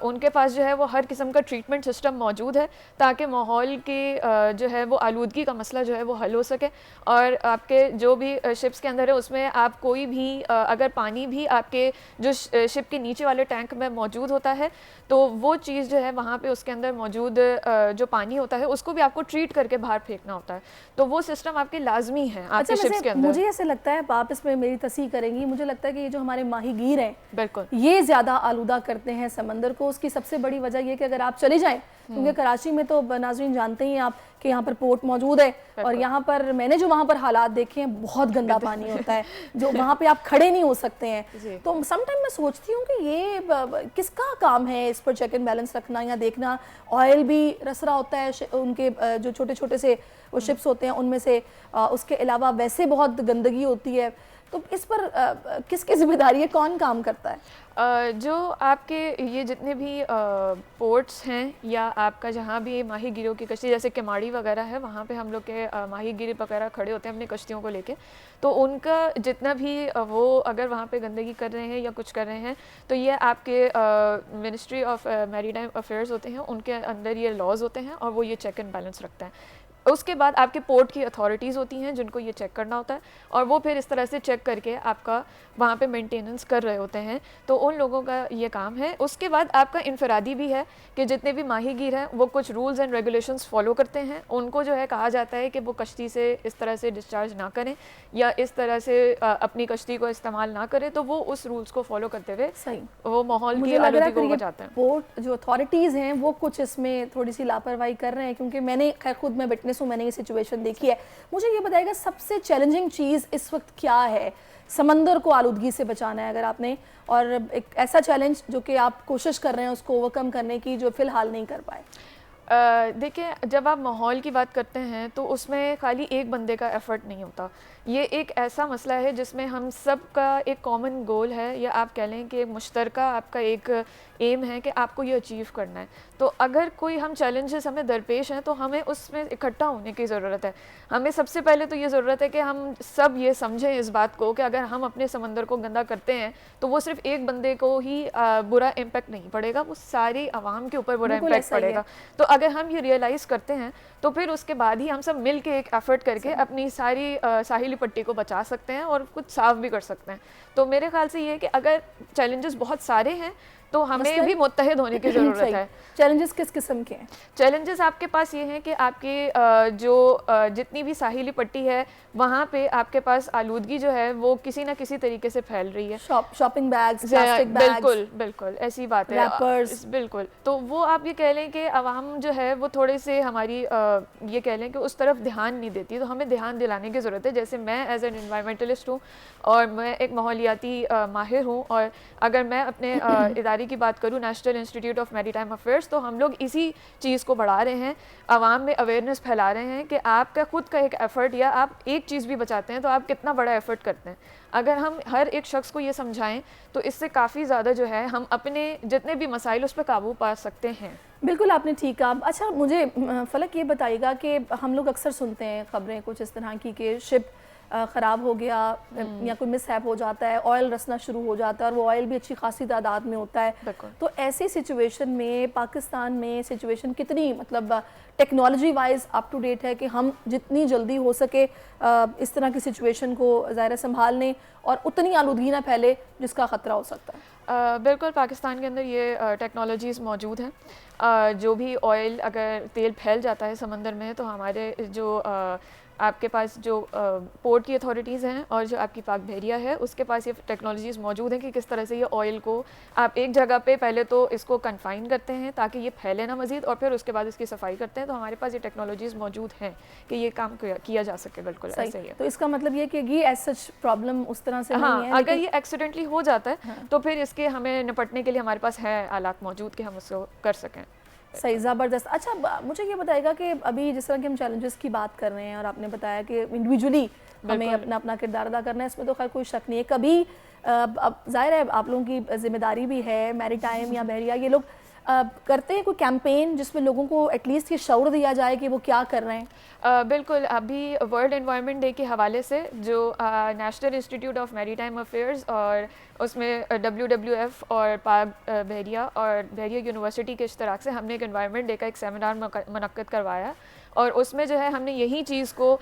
उनके पास जो है वो हर किस्म का ट्रीटमेंट सिस्टम मौजूद है ताकि माहौल के जो है वो आलूदगी का मसला जो है वो हल हो सके। और आपके जो भी शिप्स के अंदर है उसमें आप कोई भी अगर पानी भी आपके जो शिप के नीचे वाले टैंक में मौजूद होता है तो वो चीज़ जो है वहाँ पे उसके अंदर मौजूद जो पानी होता है उसको भी आपको ट्रीट करके बाहर फेंकना होता है। तो वो सिस्टम आपके लाजमी है आपके शिप्स के अंदर। मुझे ऐसे लगता है, आप इसमें मेरी तस्हीह करेंगी, मुझे लगता है कि ये जो हमारे माहीगीर हैं बिल्कुल ये ज़्यादा आलूदा करते हैं समंदर को। उसकी सबसे बड़ी वजह ये कि अगर आप चले जाएं, क्योंकि कराची में तो नाज़रीन जानते ही आप कि यहाँ पर पोर्ट मौजूद है, और यहाँ पर मैंने जो वहाँ पर हालात देखे हैं बहुत गंदा पानी होता है जो वहाँ पे आप खड़े नहीं हो सकते हैं। तो समटाइम मैं सोचती हूँ कि ये किसका काम है इस पर चेक एंड बैलेंस रखना या देखना। ऑयल भी रस रहा होता है उनके जो छोटे छोटे से वो शिप्स होते हैं उनमें से, उसके अलावा वैसे बहुत गंदगी होती है। तो इस पर किसकी जिम्मेदारी है, कौन काम करता है? जो आपके ये जितने भी पोर्ट्स हैं या आपका जहाँ भी माहीगीरों की कश्ती जैसे किमाड़ी वगैरह है वहाँ पे हम लोग के माहीगीर वगैरह खड़े होते हैं अपनी कश्तियों को लेके, तो उनका जितना भी वो अगर वहाँ पे गंदगी कर रहे हैं या कुछ कर रहे हैं तो ये आपके मिनिस्ट्री ऑफ मैरीटाइम अफेयर्स होते हैं, उनके अंदर ये लॉज होते हैं और वो ये चेक एंड बैलेंस रखते हैं। उसके बाद आपके पोर्ट की अथॉरिटीज़ होती हैं जिनको ये चेक करना होता है और वो फिर इस तरह से चेक करके आपका वहाँ पे मेंटेनेंस कर रहे होते हैं। तो उन लोगों का ये काम है। उसके बाद आपका इनफरादी भी है कि जितने भी माहीगीर हैं वो कुछ रूल्स एंड रेगुलेशंस फॉलो करते हैं। उनको जो है कहा जाता है कि वो कश्ती से इस तरह से डिस्चार्ज ना करें या इस तरह से अपनी कश्ती को इस्तेमाल ना करें, तो वो उस रूल्स को फॉलो करते हुए सही वो माहौल की आलूदगी को बचाते हैं। पोर्ट जो अथॉरिटीज़ हैं वो कुछ इसमें थोड़ी सी लापरवाही कर रहे हैं, क्योंकि मैंने खैर खुद मैं विटनेस से मैंने ये सिचुएशन देखी है। मुझे ये बताइएगा सबसे चैलेंजिंग चीज़ इस वक्त क्या है समंदर को आलूदगी से बचाना है अगर आपने, और एक ऐसा चैलेंज जो कि आप कोशिश कर रहे हैं उसको ओवरकम करने की जो फ़िलहाल नहीं कर पाए? देखिए, जब आप माहौल की बात करते हैं तो उसमें खाली एक बंदे का एफ़र्ट नहीं होता। ये एक ऐसा मसला है जिसमें हम सब का एक कॉमन गोल है, या आप कह लें कि एक मुश्तरका आपका एक एम है कि आपको ये अचीव करना है। तो अगर कोई हम चैलेंजेस हमें दरपेश हैं तो हमें उसमें इकट्ठा होने की ज़रूरत है। हमें सबसे पहले तो ये ज़रूरत है कि हम सब ये समझें इस बात को कि अगर हम अपने समंदर को गंदा करते हैं तो वो सिर्फ एक बंदे को ही बुरा इम्पेक्ट नहीं पड़ेगा, वो सारी आवाम के ऊपर बुरा इम्पेक्ट पड़ेगा। तो अगर हम ये रियलाइज़ करते हैं तो फिर उसके बाद ही हम सब मिल के एक एफ़र्ट करके अपनी सारी साहिली पट्टी को बचा सकते हैं और कुछ साफ भी कर सकते हैं। तो मेरे ख्याल से ये है कि अगर चैलेंजेस बहुत सारे हैं तो हमें भी मुत्तहिद होने की ज़रूरत है। चैलेंजेस किस किस्म के हैं? चैलेंजेस आपके पास ये हैं कि आपके जितनी भी साहिली पट्टी है वहाँ पे आपके पास आलूदगी जो है वो किसी ना किसी तरीके से फैल रही है। शॉपिंग बैग्स, प्लास्टिक बैग्स, बिल्कुल बिल्कुल ऐसी बात है, रैपर्स, बिल्कुल। तो वो आप ये कह लें कि आवाम जो है वो थोड़े से हमारी ये कह लें कि उस तरफ ध्यान नहीं देती, तो हमें ध्यान दिलाने की ज़रूरत है। जैसे मैं एज एन एनवायरमेंटलिस्ट हूँ और मैं एक माहौलियाती माहिर हूँ, और अगर मैं अपने इदारे की बात करूँ national institute of maritime affairs, तो हम लोग इसी चीज़ को बढ़ा रहे हैं, आवाम में अवेयरनेस फैला रहे हैं कि आपका खुद का एक एफ़र्ट, या आप एक चीज़ भी बचाते हैं तो आप कितना बड़ा एफ़र्ट करते हैं। अगर हम हर एक शख्स को ये समझाएं तो इससे काफ़ी ज़्यादा जो है हम अपने जितने भी मसाइल उस पर काबू पा सकते हैं। बिल्कुल आपने ठीक कहा। अच्छा, मुझे फलक ये बताइएगा कि हम लोग अक्सर सुनते हैं खबरें कुछ इस तरह की कि शिप ख़राब हो गया या कोई मिसहैप हो जाता है, ऑयल रसना शुरू हो जाता है और वो ऑयल भी अच्छी खासी तादाद में होता है। तो ऐसी सिचुएशन में पाकिस्तान में सिचुएशन कितनी मतलब technology wise up to date है कि हम जितनी जल्दी हो सके इस तरह की सिचुएशन को ज़ाहिर संभाल लें और उतनी आलूदगी ना फैले जिसका ख़तरा हो सकता है? बिल्कुल, पाकिस्तान के अंदर ये टेक्नोलॉजीज़ मौजूद हैं। जो भी ऑयल अगर तेल फैल जाता है समंदर में तो हमारे जो आपके पास जो पोर्ट की अथॉरिटीज़ हैं और जो आपकी पाक बहरिया है उसके पास ये टेक्नोलॉजीज़ मौजूद हैं कि किस तरह से ये ऑयल को आप एक जगह पे पहले तो इसको कन्फाइन करते हैं ताकि ये फैले ना मज़ीद, और फिर उसके बाद इसकी सफाई करते हैं। तो हमारे पास ये टेक्नोलॉजीज़ मौजूद हैं कि ये काम किया जा सके। बिल्कुल ऐसे ही है। तो इसका मतलब ये कि ये एज सच प्रॉब्लम उस तरह से नहीं है, अगर ये एक्सीडेंटली हो जाता है तो फिर इसके हमें निपटने के लिए हमारे पास है आलात मौजूद कि हम उसको कर सकें। सही, ज़बरदस्त। अच्छा, मुझे ये बताएगा कि अभी जिस तरह के हम चैलेंजेस की बात कर रहे हैं और आपने बताया कि इंडिविजुअली हमें अपना अपना किरदार अदा करना है, इसमें तो खैर कोई शक नहीं है। कभी अब जाहिर है आप लोगों की जिम्मेदारी भी है, मैरीटाइम या बहरिया ये लोग करते हैं कोई कैंपेन जिसमें लोगों को एटलीस्ट ये शऊर दिया जाए कि वो क्या कर रहे हैं? बिल्कुल, अभी वर्ल्ड एनवायरनमेंट डे के हवाले से जो national institute of maritime affairs और उसमें WWF और पाक बहरिया और बहरिया यूनिवर्सिटी के इश्तराक से हमने एक एनवायरनमेंट डे का एक सेमिनार मुनक्कद करवाया, और उसमें जो है हमने यही चीज़ को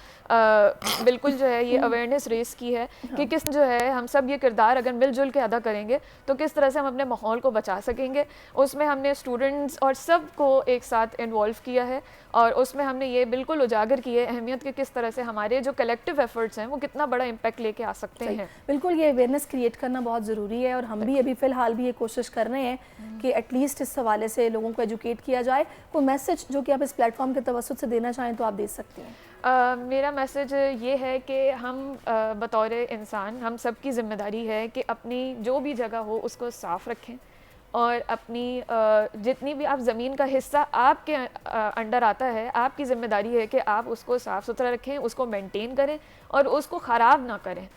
बिल्कुल जो है ये अवेयरनेस रेस की है कि किस जो है हम सब ये किरदार अगर मिलजुल के अदा करेंगे तो किस तरह से हम अपने माहौल को बचा सकेंगे। उसमें हमने स्टूडेंट्स और सब को एक साथ इन्वॉल्व किया है, और उसमें हमने ये बिल्कुल उजागर की है अहमियत कि किस तरह से हमारे जो कलेक्टिव एफर्ट्स हैं वो कितना बड़ा इम्पैक्ट लेके आ सकते हैं। बिल्कुल, ये अवेयरनेस क्रिएट करना बहुत ज़रूरी है, और हम भी अभी फ़िलहाल भी ये कोशिश कर रहे हैं कि एटलीस्ट इस हवाले से लोगों को एजुकेट किया जाए। कोई मैसेज जो कि आप इस प्लेटफॉर्म के तवस्सुत से देना चाहें तो आप दे सकती हैं। मेरा मैसेज ये है कि हम बतौर इंसान हम सब की ज़िम्मेदारी है कि अपनी जो भी जगह हो उसको साफ़ रखें, और अपनी जितनी भी आप ज़मीन का हिस्सा आपके अंडर आता है आपकी ज़िम्मेदारी है कि आप उसको साफ़ सुथरा रखें, उसको मेंटेन करें और उसको ख़राब ना करें।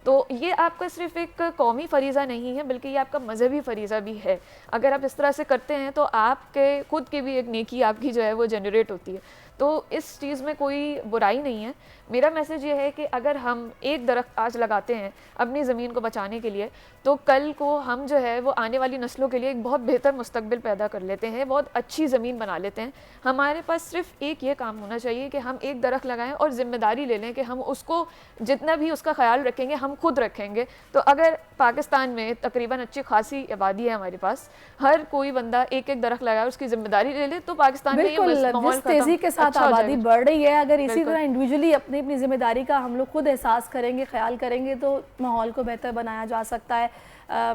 तो ये आपका सिर्फ एक कौमी फ़रीज़ा नहीं है बल्कि ये आपका मजहबी फ़रीज़ा भी है। अगर आप इस तरह से करते हैं तो आपके खुद की भी एक नेकी आपकी जो है वो जनरेट होती है। तो इस चीज़ में कोई बुराई नहीं है। मेरा मैसेज ये है कि अगर हम एक दरख्त आज लगाते हैं अपनी ज़मीन को बचाने के लिए, तो कल को हम जो है वो आने वाली नस्लों के लिए एक बहुत बेहतर मुस्तकबिल पैदा कर लेते हैं, बहुत अच्छी ज़मीन बना लेते हैं। हमारे पास सिर्फ एक ये काम होना चाहिए कि हम एक दरख्त लगाएं और ज़िम्मेदारी ले लें कि हम उसको जितना भी उसका ख्याल रखेंगे हम खुद रखेंगे। तो अगर पाकिस्तान में तकरीबन अच्छी खासी आबादी है हमारे पास, हर कोई बंदा एक एक दरख्त लगाए उसकी ज़िम्मेदारी ले ले तो पाकिस्तान में जिस तेज़ी के साथ आबादी बढ़ रही है, अगर इसी तरह इंडिविजुअली अपनी अपनी जिम्मेदारी का हम लोग खुद एहसास करेंगे, ख्याल करेंगे तो माहौल को बेहतर बनाया जा सकता है।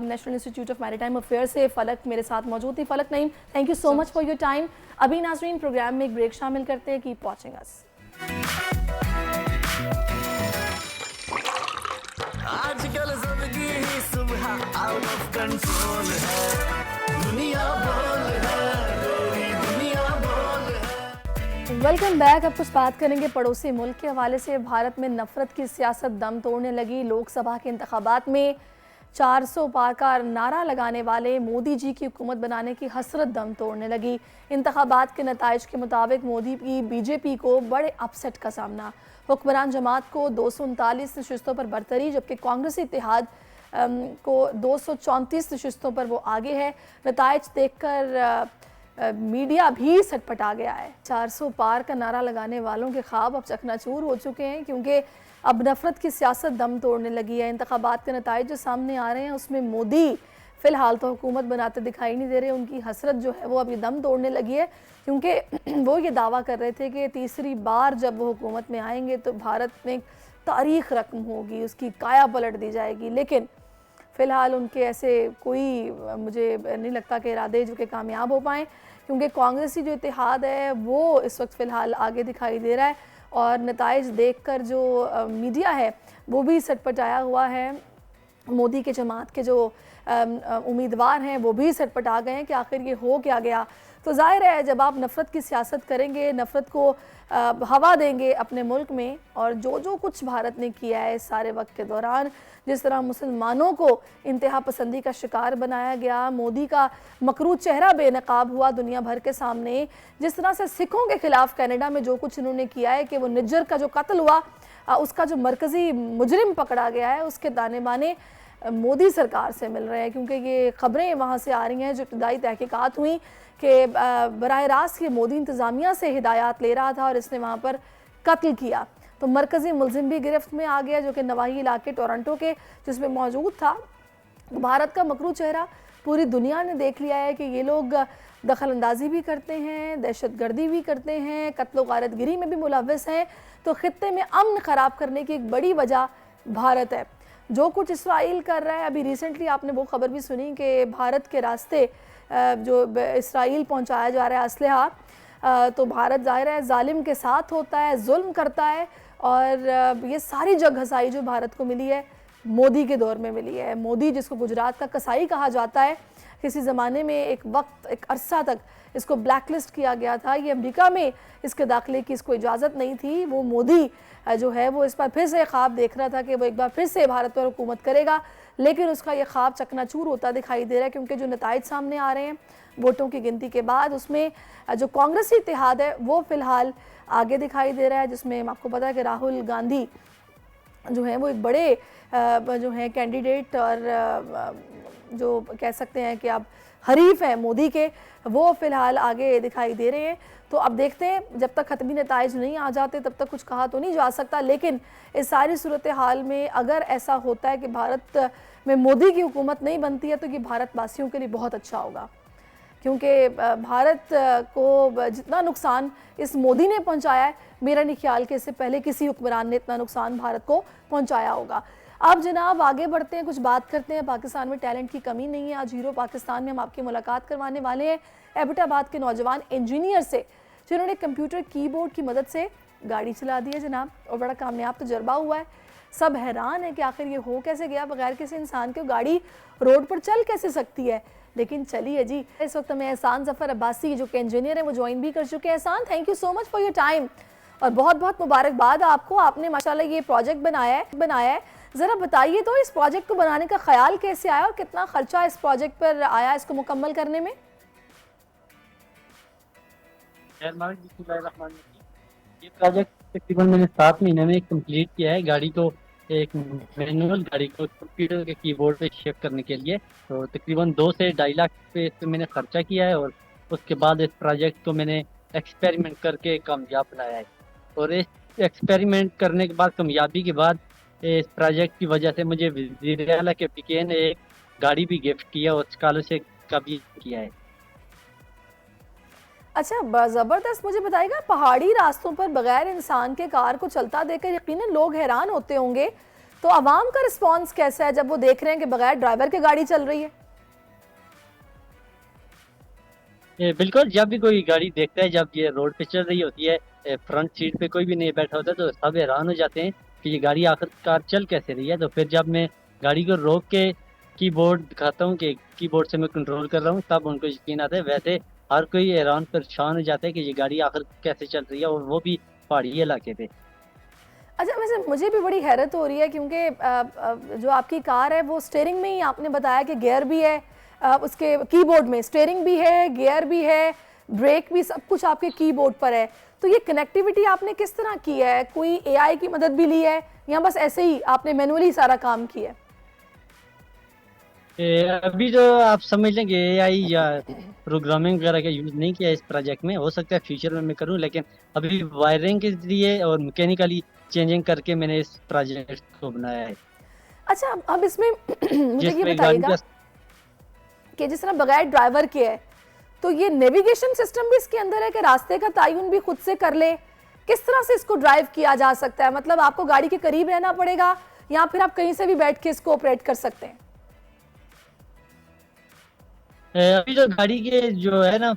National institute of maritime affairs से फलक मेरे साथ मौजूद थी। फलक Naeem, thank you so much for your time. अभी नाज़रीन प्रोग्राम में एक ब्रेक शामिल करते हैं, कीप वॉचिंग अस। कंट्रोल है, दुनिया बोल है, मेरी दुनिया बोल है। Welcome back. अब कुछ बात करेंगे पड़ोसी मुल्क के हवाले से। भारत में नफरत की सियासत दम तोड़ने लगी। लोकसभा के इंतखाबात में 400 पार का नारा लगाने वाले मोदी जी की हुकूमत बनाने की हसरत दम तोड़ने लगी। इंतखाबात के नताइज के मुताबिक मोदी की बीजेपी को बड़े अपसेट का सामना। हुक्मरान जमात को 239 नशस्तों पर बरतरी, जबकि कांग्रेस इत्तेहाद को 234 नशस्तों पर वो आगे है। नताइज देखकर मीडिया भी सटपटा गया है। 400 पार का नारा लगाने वालों के ख्वाब अब चकनाचूर हो चुके हैं, क्योंकि अब नफरत की सियासत दम तोड़ने लगी है। इंतखाबात के नताइज जो सामने आ रहे हैं उसमें मोदी फ़िलहाल तो हुकूमत बनाते दिखाई नहीं दे रहे। उनकी हसरत जो है वो अब ये दम तोड़ने लगी है, क्योंकि वो ये दावा कर रहे थे कि तीसरी बार जब वो हुकूमत में आएंगे तो भारत में तारीख़ रकम होगी, उसकी काया पलट दी जाएगी। लेकिन फ़िलहाल उनके ऐसे कोई मुझे नहीं लगता कि इरादे जो कि कामयाब हो पाएँ, क्योंकि कांग्रेसी जो इत्तेहाद है वो इस वक्त फ़िलहाल आगे दिखाई दे रहा है और नताइज देखकर जो मीडिया है वो भी सटपटाया हुआ है। मोदी के जमात के जो उम्मीदवार हैं वो भी सटपटा गए हैं कि आखिर ये हो क्या गया। तो जाहिर है जब आप नफ़रत की सियासत करेंगे, नफ़रत को हवा देंगे अपने मुल्क में, और जो कुछ भारत ने किया है इस सारे वक्त के दौरान, जिस तरह मुसलमानों को इंतहा पसंदी का शिकार बनाया गया, मोदी का मकरू चेहरा बेनकाब हुआ दुनिया भर के सामने, जिस तरह से सिखों के ख़िलाफ़ कनाडा में जो कुछ इन्होंने किया है कि वो निज्जर का जो कत्ल हुआ उसका जो मरकज़ी मुजरिम पकड़ा गया है, उसके दाने बाने मोदी सरकार से मिल रहे हैं। क्योंकि ये ख़बरें वहाँ से आ रही हैं जो इब्तदाई तहकीकात हुई कि बराह रास्त ये मोदी इंतज़ामिया से हिदायत ले रहा था और इसने वहाँ पर कत्ल किया। तो मरकज़ी मुलजिम भी गिरफ्त में आ गया जो कि नवाही इलाके टोरंटो के जिसमें मौजूद था। भारत का मकरू चेहरा पूरी दुनिया ने देख लिया है कि ये लोग दखल अंदाजी भी करते हैं, दहशत गर्दी भी करते हैं, कत्ल गारतगिरी में भी मुलव्वस हैं। तो ख़ित्ते में अमन ख़राब करने की एक बड़ी वजह भारत है। जो कुछ इसराइल कर रहा है, अभी रिसेंटली आपने वो ख़बर भी सुनी कि भारत के रास्ते जो इसराइल पहुंचाया जा रहा है असलहा, तो भारत ज़ाहिर है जालिम के साथ होता है, जुल्म करता है। और ये सारी जग हसाई जो भारत को मिली है मोदी के दौर में मिली है। मोदी जिसको गुजरात का कसाई कहा जाता है, किसी ज़माने में एक वक्त एक अरसा तक इसको ब्लैकलिस्ट किया गया था, ये अमेरिका में इसके दाखिले की इसको इजाज़त नहीं थी। वो मोदी जो है वो इस बार फिर से ख्वाब देख रहा था कि वो एक बार फिर से भारत पर हुकूमत करेगा, लेकिन उसका ये ख्वाब चकनाचूर होता दिखाई दे रहा है, क्योंकि जो नताइज सामने आ रहे हैं वोटों की गिनती के बाद उसमें जो कांग्रेसी इत्तेहाद है वो फ़िलहाल आगे दिखाई दे रहा है, जिसमें आपको पता है कि राहुल गांधी जो है वो एक बड़े जो हैं कैंडिडेट और जो कह सकते हैं कि अब हरीफ हैं मोदी के, वो फ़िलहाल आगे दिखाई दे रहे हैं। तो अब देखते हैं, जब तक ख़त्मी नताइज नहीं आ जाते तब तक कुछ कहा तो नहीं जा सकता। लेकिन इस सारी सूरत हाल में अगर ऐसा होता है कि भारत में मोदी की हुकूमत नहीं बनती है तो ये भारतवासियों के लिए बहुत अच्छा होगा, क्योंकि भारत को जितना नुकसान इस मोदी ने पहुंचाया है, मेरा नहीं ख्याल कि इससे पहले किसी हुक्मरान ने इतना नुकसान भारत को पहुंचाया होगा। अब जनाब आगे बढ़ते हैं, कुछ बात करते हैं। पाकिस्तान में टैलेंट की कमी नहीं है। आज हीरो पाकिस्तान में हम आपकी मुलाकात करवाने वाले हैं एबटाबाद के नौजवान इंजीनियर से, जिन्होंने कंप्यूटर कीबोर्ड की मदद से गाड़ी चला दी है जनाब, और बड़ा कामयाब तजर्बा हुआ है। सब हैरान है कि आखिर ये हो कैसे गया, बगैर किसी इंसान के गाड़ी रोड पर चल कैसे सकती है, लेकिन चलिए जी। इस वक्त हमें एहसान ज़फ़र अब्बासी जो कि इंजीनियर हैं वो ज्वाइन भी कर चुके हैं। एहसान, thank you so much for your time और बहुत बहुत मुबारकबाद आपको, आपने माशाल्लाह ये प्रोजेक्ट बनाया है। ज़रा बताइए तो इस प्रोजेक्ट को बनाने का ख्याल कैसे आया और कितना खर्चा इस प्रोजेक्ट पर आया इसको मुकम्मल करने में? ये प्रोजेक्ट तकरीबन मैंने 7 महीने में कंप्लीट किया है। गाड़ी को एक मैनुअल गाड़ी को कंप्यूटर के कीबोर्ड पे शिफ्ट करने के लिए, तो तकरीबन 2 से 2.5 लाख पे इस पे मैंने खर्चा किया है। और उसके बाद इस प्रोजेक्ट को मैंने एक्सपेरिमेंट करके कामयाब बनाया है। और इस एक्सपेरिमेंट करने के बाद, कामयाबी के बाद, इस प्रोजेक्ट की वजह से मुझे वज़ीर आला के पीके ने एक गाड़ी भी गिफ्ट किया और स्कॉलरशिप का भी किया है। अच्छा, ज़बरदस्त। मुझे बताइएगा, पहाड़ी रास्तों पर बगैर इंसान के कार को चलता देखकर यकीनन लोग हैरान होते होंगे, तो आवाम का रिस्पांस कैसा है जब वो देख रहे हैं कि बगैर ड्राइवर के गाड़ी चल रही है? बिल्कुल, जब भी कोई गाड़ी देखता है, जब ये रोड पे चल रही होती है, फ्रंट सीट पे कोई भी नहीं बैठा होता, तो सब हैरान हो जाते हैं कि ये गाड़ी आखिरकार चल कैसे रही है। तो फिर जब मैं गाड़ी को रोक के कीबोर्ड दिखाता हूँ कि कीबोर्ड से मैं कंट्रोल कर रहा हूँ, तब उनको यकीन आता है। वैसे हर कोई हैरान परेशान हो जाता है कि ये गाड़ी आखिर कैसे चल रही है, और वो भी पहाड़ी इलाके पे। अच्छा, वैसे मुझे भी बड़ी हैरत हो रही है क्योंकि जो आपकी कार है वो स्टीयरिंग में ही आपने बताया कि गियर भी है, उसके कीबोर्ड में स्टीयरिंग भी है, गियर भी है, ब्रेक भी, सब कुछ आपके कीबोर्ड पर है। तो ये कनेक्टिविटी आपने किस तरह की है? कोई एआई की मदद भी ली है या बस ऐसे ही आपने मैनुअली सारा काम किया है? अभी जो आप समझ लें कि एआई या प्रोग्रामिंग वगैरह का यूज़ नहीं किया इस प्रोजेक्ट में। हो सकता है फ्यूचर में मैं करूं, लेकिन अभी वायरिंग के जरिए और मैकेनिकली चेंजिंग करके मैंने इस प्रोजेक्ट को बनाया है। अच्छा, अब इसमें मुझे ये जिसमें गाड़ी बताइएगा का कि जिस तरह बगैर ड्राइवर के है, तो ये नेविगेशन सिस्टम भी इसके अंदर है कि रास्ते का तयन भी खुद से कर ले? किस तरह से इसको ड्राइव किया जा सकता है? मतलब आपको गाड़ी के करीब रहना पड़ेगा या फिर आप कहीं से भी बैठ के इसको ऑपरेट कर सकते हैं? अभी जो गाड़ी के जो है ना,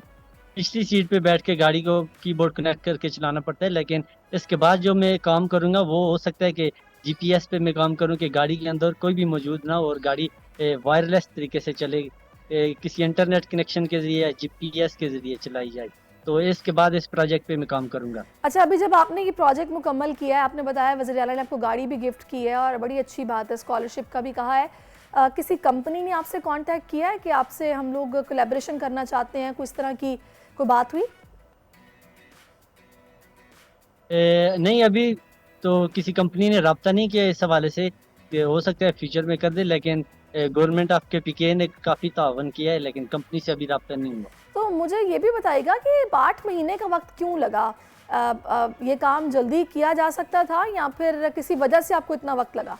पिछली सीट पे बैठ के गाड़ी को कीबोर्ड कनेक्ट करके चलाना पड़ता है, लेकिन इसके बाद जो मैं काम करूंगा वो हो सकता है कि जीपीएस पे मैं काम करूं कि गाड़ी के अंदर कोई भी मौजूद ना हो और गाड़ी वायरलेस तरीके से चले, किसी इंटरनेट कनेक्शन के जरिए या जीपीएस के जरिए चलाई जाए। तो इसके बाद इस प्रोजेक्ट पे मैं काम करूंगा। अच्छा, अभी जब आपने ये प्रोजेक्ट मुकम्मल किया है, आपने बताया वज़ीर आला ने आपको गाड़ी भी गिफ्ट की है और बड़ी अच्छी बात है, स्कॉलरशिप का भी कहा है। किसी कंपनी ने आपसे कांटेक्ट किया है कि आपसे हम लोग कोलैबोरेशन करना चाहते हैं, कुछ तरह की कोई बात हुई? नहीं, अभी तो किसी कंपनी ने रब्ता नहीं किया इस हवाले से, कि हो सकता है फ्यूचर में कर दे, लेकिन गवर्नमेंट ऑफ KPK ने काफ़ी तावन किया है, लेकिन कंपनी से अभी रब्ता नहीं हुआ। तो मुझे ये भी बताइएगा कि 8 महीने का वक्त क्यों लगा? ये काम जल्दी किया जा सकता था या फिर किसी वजह से आपको इतना वक्त लगा?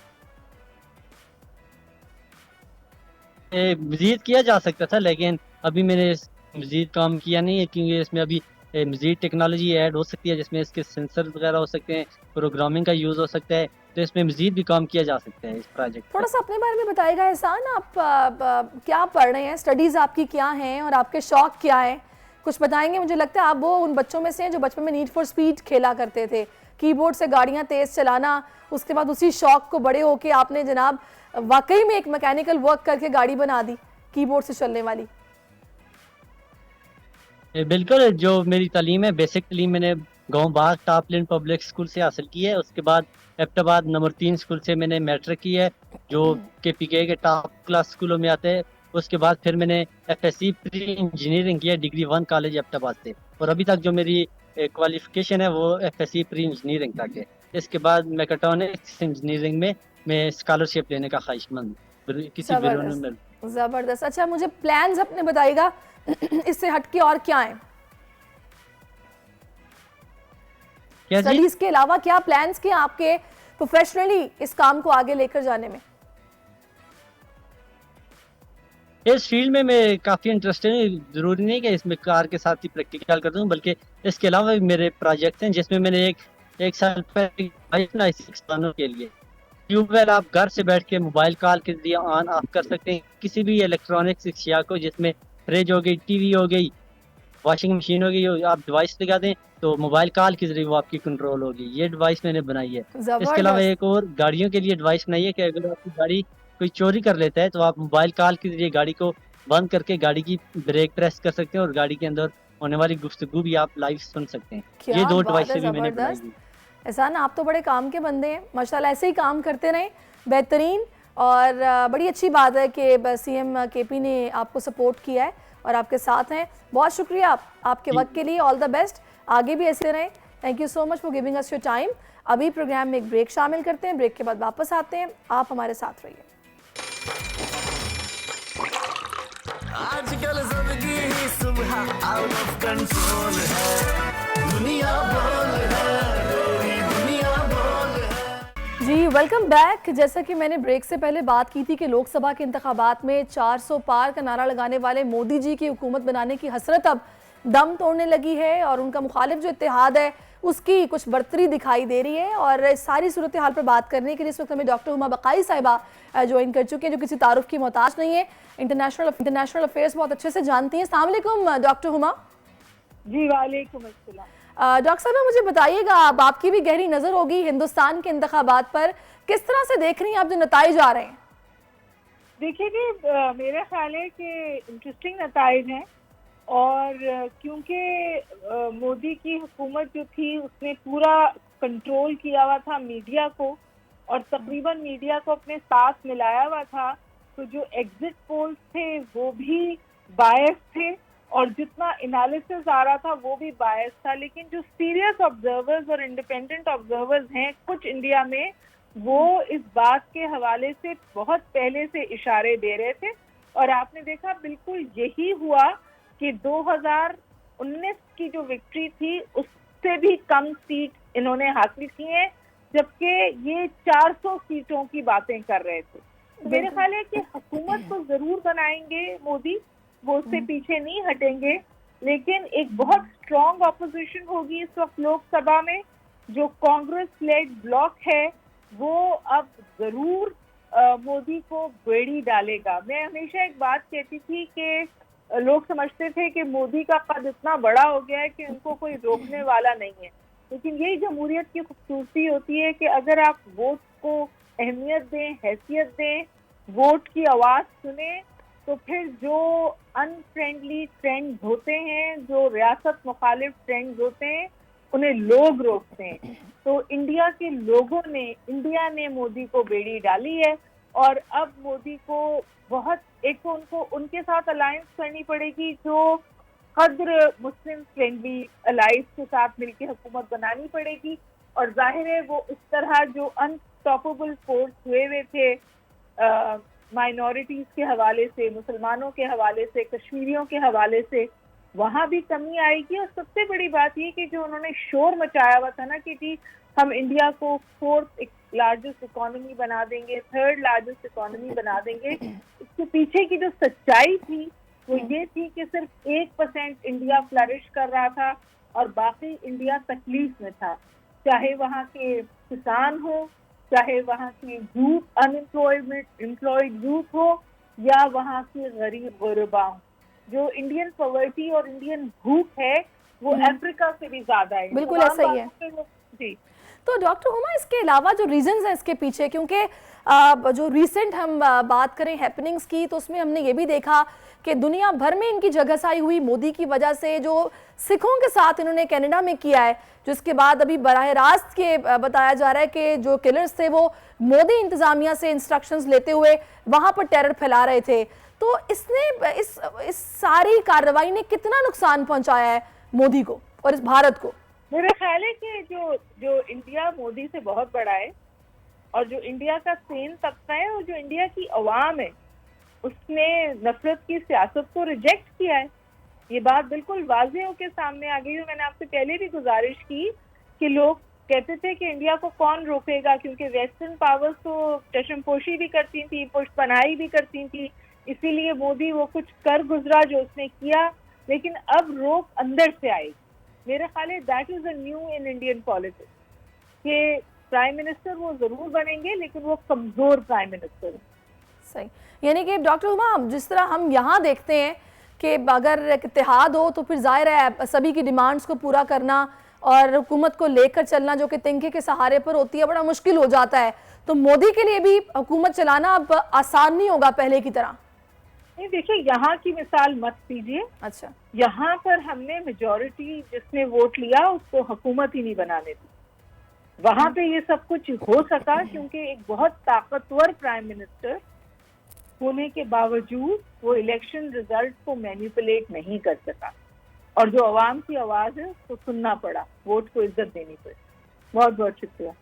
मज़ीद किया जा सकता था, लेकिन अभी मैंने मज़ीद काम किया नहीं है, क्योंकि इसमें अभी मज़ीद टेक्नोलॉजी ऐड हो सकती है, जिसमें इसके सेंसर वगैरह हो सकते हैं, प्रोग्रामिंग का यूज़ हो सकता है, तो इसमें मज़ीद भी काम किया जा सकता है इस प्रोजेक्ट थोड़ा पर। सा अपने बारे में बताइएगा एहसान, आप क्या पढ़ रहे हैं, स्टडीज़ आपकी क्या हैं और आपके शौक क्या हैं? कुछ बताएंगे? मुझे लगता है आप वो उन बच्चों में से हैं जो बचपन में नीड फॉर स्पीड खेला करते थे, कीबोर्ड से गाड़ियाँ तेज़ चलाना, उसके बाद उसी शौक को बड़े होके आपने जनाब वाकई में एक मैकेनिकल वर्क करके गाड़ी बना दी कीबोर्ड से चलने वाली। बिल्कुल, जो मेरी तालीम है, बेसिक तालीम मैंने गांव बाग टॉप लेन पब्लिक स्कूल से हासिल की है। उसके बाद एबटाबाद नंबर 3 स्कूल से मैंने मैट्रिक की है, जो KPK के टॉप क्लास स्कूलों में आते हैं। उसके बाद फिर मैंने FSC प्री इंजीनियरिंग की है डिग्री 1 कॉलेज एबटाबाद से, और अभी तक जो मेरी क्वालिफिकेशन है वो FSC प्री इंजीनियरिंग तक है। इसके बाद मैकेट्रॉनिक्स इंजीनियरिंग में मैं स्कॉलरशिप लेने का ख्वाहिशमंद किसी ज़बरदस्त, में। ज़बरदस्त। अच्छा, मुझे प्लान्स अपने बताइएगा इससे हटके और क्या है? क्या जी? स्टडीज के अलावा क्या प्लान्स के आपके प्रोफेशनली इस काम को आगे लेकर जाने में? इस फील्ड में मैं काफ़ी इंटरेस्टेड हूँ। ज़रूरी नहीं कि इसमें कार के साथ ही प्रैक्टिकल करता हूँ, बल्कि इसके अलावा भी मेरे प्रोजेक्ट हैं, जिसमें मैंने एक साल पहले बाइक बनाई थी किसानों के लिए। ट्यूबवेल आप घर से बैठ के मोबाइल कॉल के जरिए ऑन ऑफ कर सकते हैं किसी भी इलेक्ट्रॉनिक्स अशिया को, जिसमें फ्रिज हो गई, टीवी हो गई, वॉशिंग मशीन हो गई, आप डिवाइस लगा दें तो मोबाइल कॉल के जरिए वो आपकी कंट्रोल होगी। ये डिवाइस मैंने बनाई है। इसके अलावा एक और गाड़ियों के लिए डिवाइस बनाई है कि अगर आपकी गाड़ी कोई चोरी कर लेता है तो आप मोबाइल कॉल के जरिए गाड़ी को बंद करके गाड़ी की ब्रेक प्रेस कर सकते हैं और गाड़ी के अंदर होने वाली गुफ्तगू भी आप लाइव सुन सकते हैं। ये 2 डिवाइसें भी मैंने बनाई हैं। एहसान, आप तो बड़े काम के बंदे हैं माशाल्लाह, ऐसे ही काम करते रहें, बेहतरीन। और बड़ी अच्छी बात है कि CM KP ने आपको सपोर्ट किया है और आपके साथ हैं। बहुत शुक्रिया आपके वक्त के लिए, ऑल द बेस्ट, आगे भी ऐसे रहें। Thank you so much for giving us your time. अभी प्रोग्राम में एक ब्रेक शामिल करते हैं, ब्रेक के बाद वापस आते हैं, आप हमारे साथ रहिए। आजकल जिंदगी ही सुबह आउट ऑफ कंट्रोल है, दुनिया बोल है, पूरी दुनिया बोल है। जी, वेलकम बैक। जैसा कि मैंने ब्रेक से पहले बात की थी कि लोकसभा के इंतखाबात में 400 पार का नारा लगाने वाले मोदी जी की हुकूमत बनाने की हसरत अब दम तोड़ने लगी है और उनका मुखालिफ जो इत्तेहाद है उसकी कुछ बढ़तरी दिखाई दे रही है। और इस सारी सूरत हाल पर बात करने के लिए इस वक्त हमें डॉक्टर हुमा बकाई साहिबा ज्वाइन कर चुके हैं, जो किसी तारुफ की मोहताज नहीं है, इंटरनेशनल अफेयर्स बहुत अच्छे से जानती हैं। अस्सलाम वालेकुम डॉक्टर हुमा। जी वालेकुम अस्सलाम। डॉक्टर साहब, मुझे बताइएगा, अब आपकी भी गहरी नज़र होगी हिंदुस्तान के इंतखाबात पर, किस तरह से देख रही हैं आप जो नताइज आ रहे हैं? देखिए जी, मेरा ख्याल है कि इंटरेस्टिंग नताइज हैं। और क्योंकि मोदी की हुकूमत जो थी उसने पूरा कंट्रोल किया हुआ था मीडिया को, और तकरीबन मीडिया को अपने साथ मिलाया हुआ था, तो जो एग्जिट पोल्स थे वो भी बायस थे, और जितना एनालिसिस आ रहा था वो भी बायस था। लेकिन जो सीरियस ऑब्जर्वर्स और इंडिपेंडेंट ऑब्जर्वर्स हैं कुछ इंडिया में, वो इस बात के हवाले से बहुत पहले से इशारे दे रहे थे। और आपने देखा बिल्कुल यही हुआ कि 2019 की जो विक्ट्री थी उससे भी कम सीट इन्होंने हासिल की हैं, जबकि ये 400 सीटों की बातें कर रहे थे। तो मेरे ख्याल है कि हुकूमत तो जरूर बनाएंगे मोदी, वो उससे पीछे नहीं हटेंगे, लेकिन एक बहुत स्ट्रॉन्ग ऑपोजिशन होगी इस वक्त लोकसभा में। जो कांग्रेस लेड ब्लॉक है वो अब जरूर मोदी को बेड़ी डालेगा। मैं हमेशा एक बात कहती थी कि लोग समझते थे कि मोदी का कद इतना बड़ा हो गया है कि उनको कोई रोकने वाला नहीं है, लेकिन यही जमहूरियत की खूबसूरती होती है कि अगर आप वोट को अहमियत दें, हैसियत दें, वोट की आवाज़ सुने, तो फिर जो अनफ्रेंडली ट्रेंड्स होते हैं, जो रियासत मुखालिफ ट्रेंड्स होते हैं, उन्हें लोग रोकते हैं। तो इंडिया ने मोदी को बेड़ी डाली है, और अब मोदी को बहुत एक उनको उनके साथ अलायंस करनी पड़ेगी, जो कद्र मुस्लिम फ्रेंडली अलायंस के साथ मिलकर हुकूमत बनानी पड़ेगी। और जाहिर है वो इस तरह जो अनस्टॉपेबल फोर्स हुए थे माइनॉरिटीज के हवाले से, मुसलमानों के हवाले से, कश्मीरियों के हवाले से, वहाँ भी कमी आएगी। और सबसे बड़ी बात ये कि जो उन्होंने शोर मचाया हुआ था ना कि जी हम इंडिया को 4th लार्जेस्ट इकोनॉमी बना देंगे, 3rd लार्जेस्ट इकोनॉमी बना देंगे, इसके पीछे की जो सच्चाई थी वो ये थी कि सिर्फ 1% इंडिया फ्लरिश कर रहा था और बाकी इंडिया तकलीफ में था। चाहे वहाँ के किसान हो, चाहे वहाँ की यूथ एम्प्लॉयड यूथ हो, या वहाँ के गरीब गुरबा हो। जो इंडियन पॉवर्टी और इंडियन भूख है वो अफ्रीका से भी ज्यादा है। बिल्कुल ऐसा ही है जी। तो डॉक्टर हुमा, इसके अलावा जो रीजंस हैं इसके पीछे, क्योंकि जो रिसेंट हम बात करें हैपनिंग्स की, तो उसमें हमने ये भी देखा कि दुनिया भर में इनकी जगहसाई हुई मोदी की वजह से, जो सिखों के साथ इन्होंने कनाडा में किया है, जिसके बाद अभी बराह रास्त के बताया जा रहा है कि जो किलर्स थे वो मोदी इंतजामिया से इंस्ट्रक्शंस लेते हुए वहाँ पर टेरर फैला रहे थे। तो इसने इस सारी कार्रवाई ने कितना नुकसान पहुंचाया है मोदी को और इस भारत को? मेरा ख्याल है कि जो इंडिया मोदी से बहुत बड़ा है, और जो इंडिया का सेन तबका है, और जो इंडिया की अवाम है, उसने नफरत की सियासत को रिजेक्ट किया है। ये बात बिल्कुल वाज़ेह होकर सामने आ गई है। मैंने आपसे पहले भी गुजारिश की कि लोग कहते थे कि इंडिया को कौन रोकेगा, क्योंकि वेस्टर्न पावर्स तो चशमपोशी भी करती थी, पुष्टपनाही भी करती थी, इसीलिए मोदी वो कुछ कर गुजरा जो उसने किया। लेकिन अब रोक अंदर से आएगी। मेरा ख्याल है that is a new in Indian politics कि प्राइम मिनिस्टर वो जरूर बनेंगे, लेकिन वो कमजोर प्राइम मिनिस्टर। सही, यानी कि डॉक्टर हुमा, जिस तरह हम यहाँ देखते हैं कि अगर इत्तेहाद हो तो फिर जाहिर है सभी की डिमांड्स को पूरा करना और हुकूमत को लेकर चलना जो कि तिनके के सहारे पर होती है, बड़ा मुश्किल हो जाता है। तो मोदी के लिए भी हुकूमत चलाना अब आसान नहीं होगा पहले की तरह। नहीं, देखिए यहाँ की मिसाल मत लीजिए। अच्छा, यहाँ पर हमने मेजॉरिटी जिसने वोट लिया उसको हुकूमत ही नहीं बनाने दी। वहां पे ये सब कुछ हो सका क्योंकि एक बहुत ताकतवर प्राइम मिनिस्टर होने के बावजूद वो इलेक्शन रिजल्ट को मैनिपुलेट नहीं कर सका, और जो आवाम की आवाज है उसको सुनना पड़ा, वोट को इज्जत देनी पड़ी। बहुत बहुत शुक्रिया।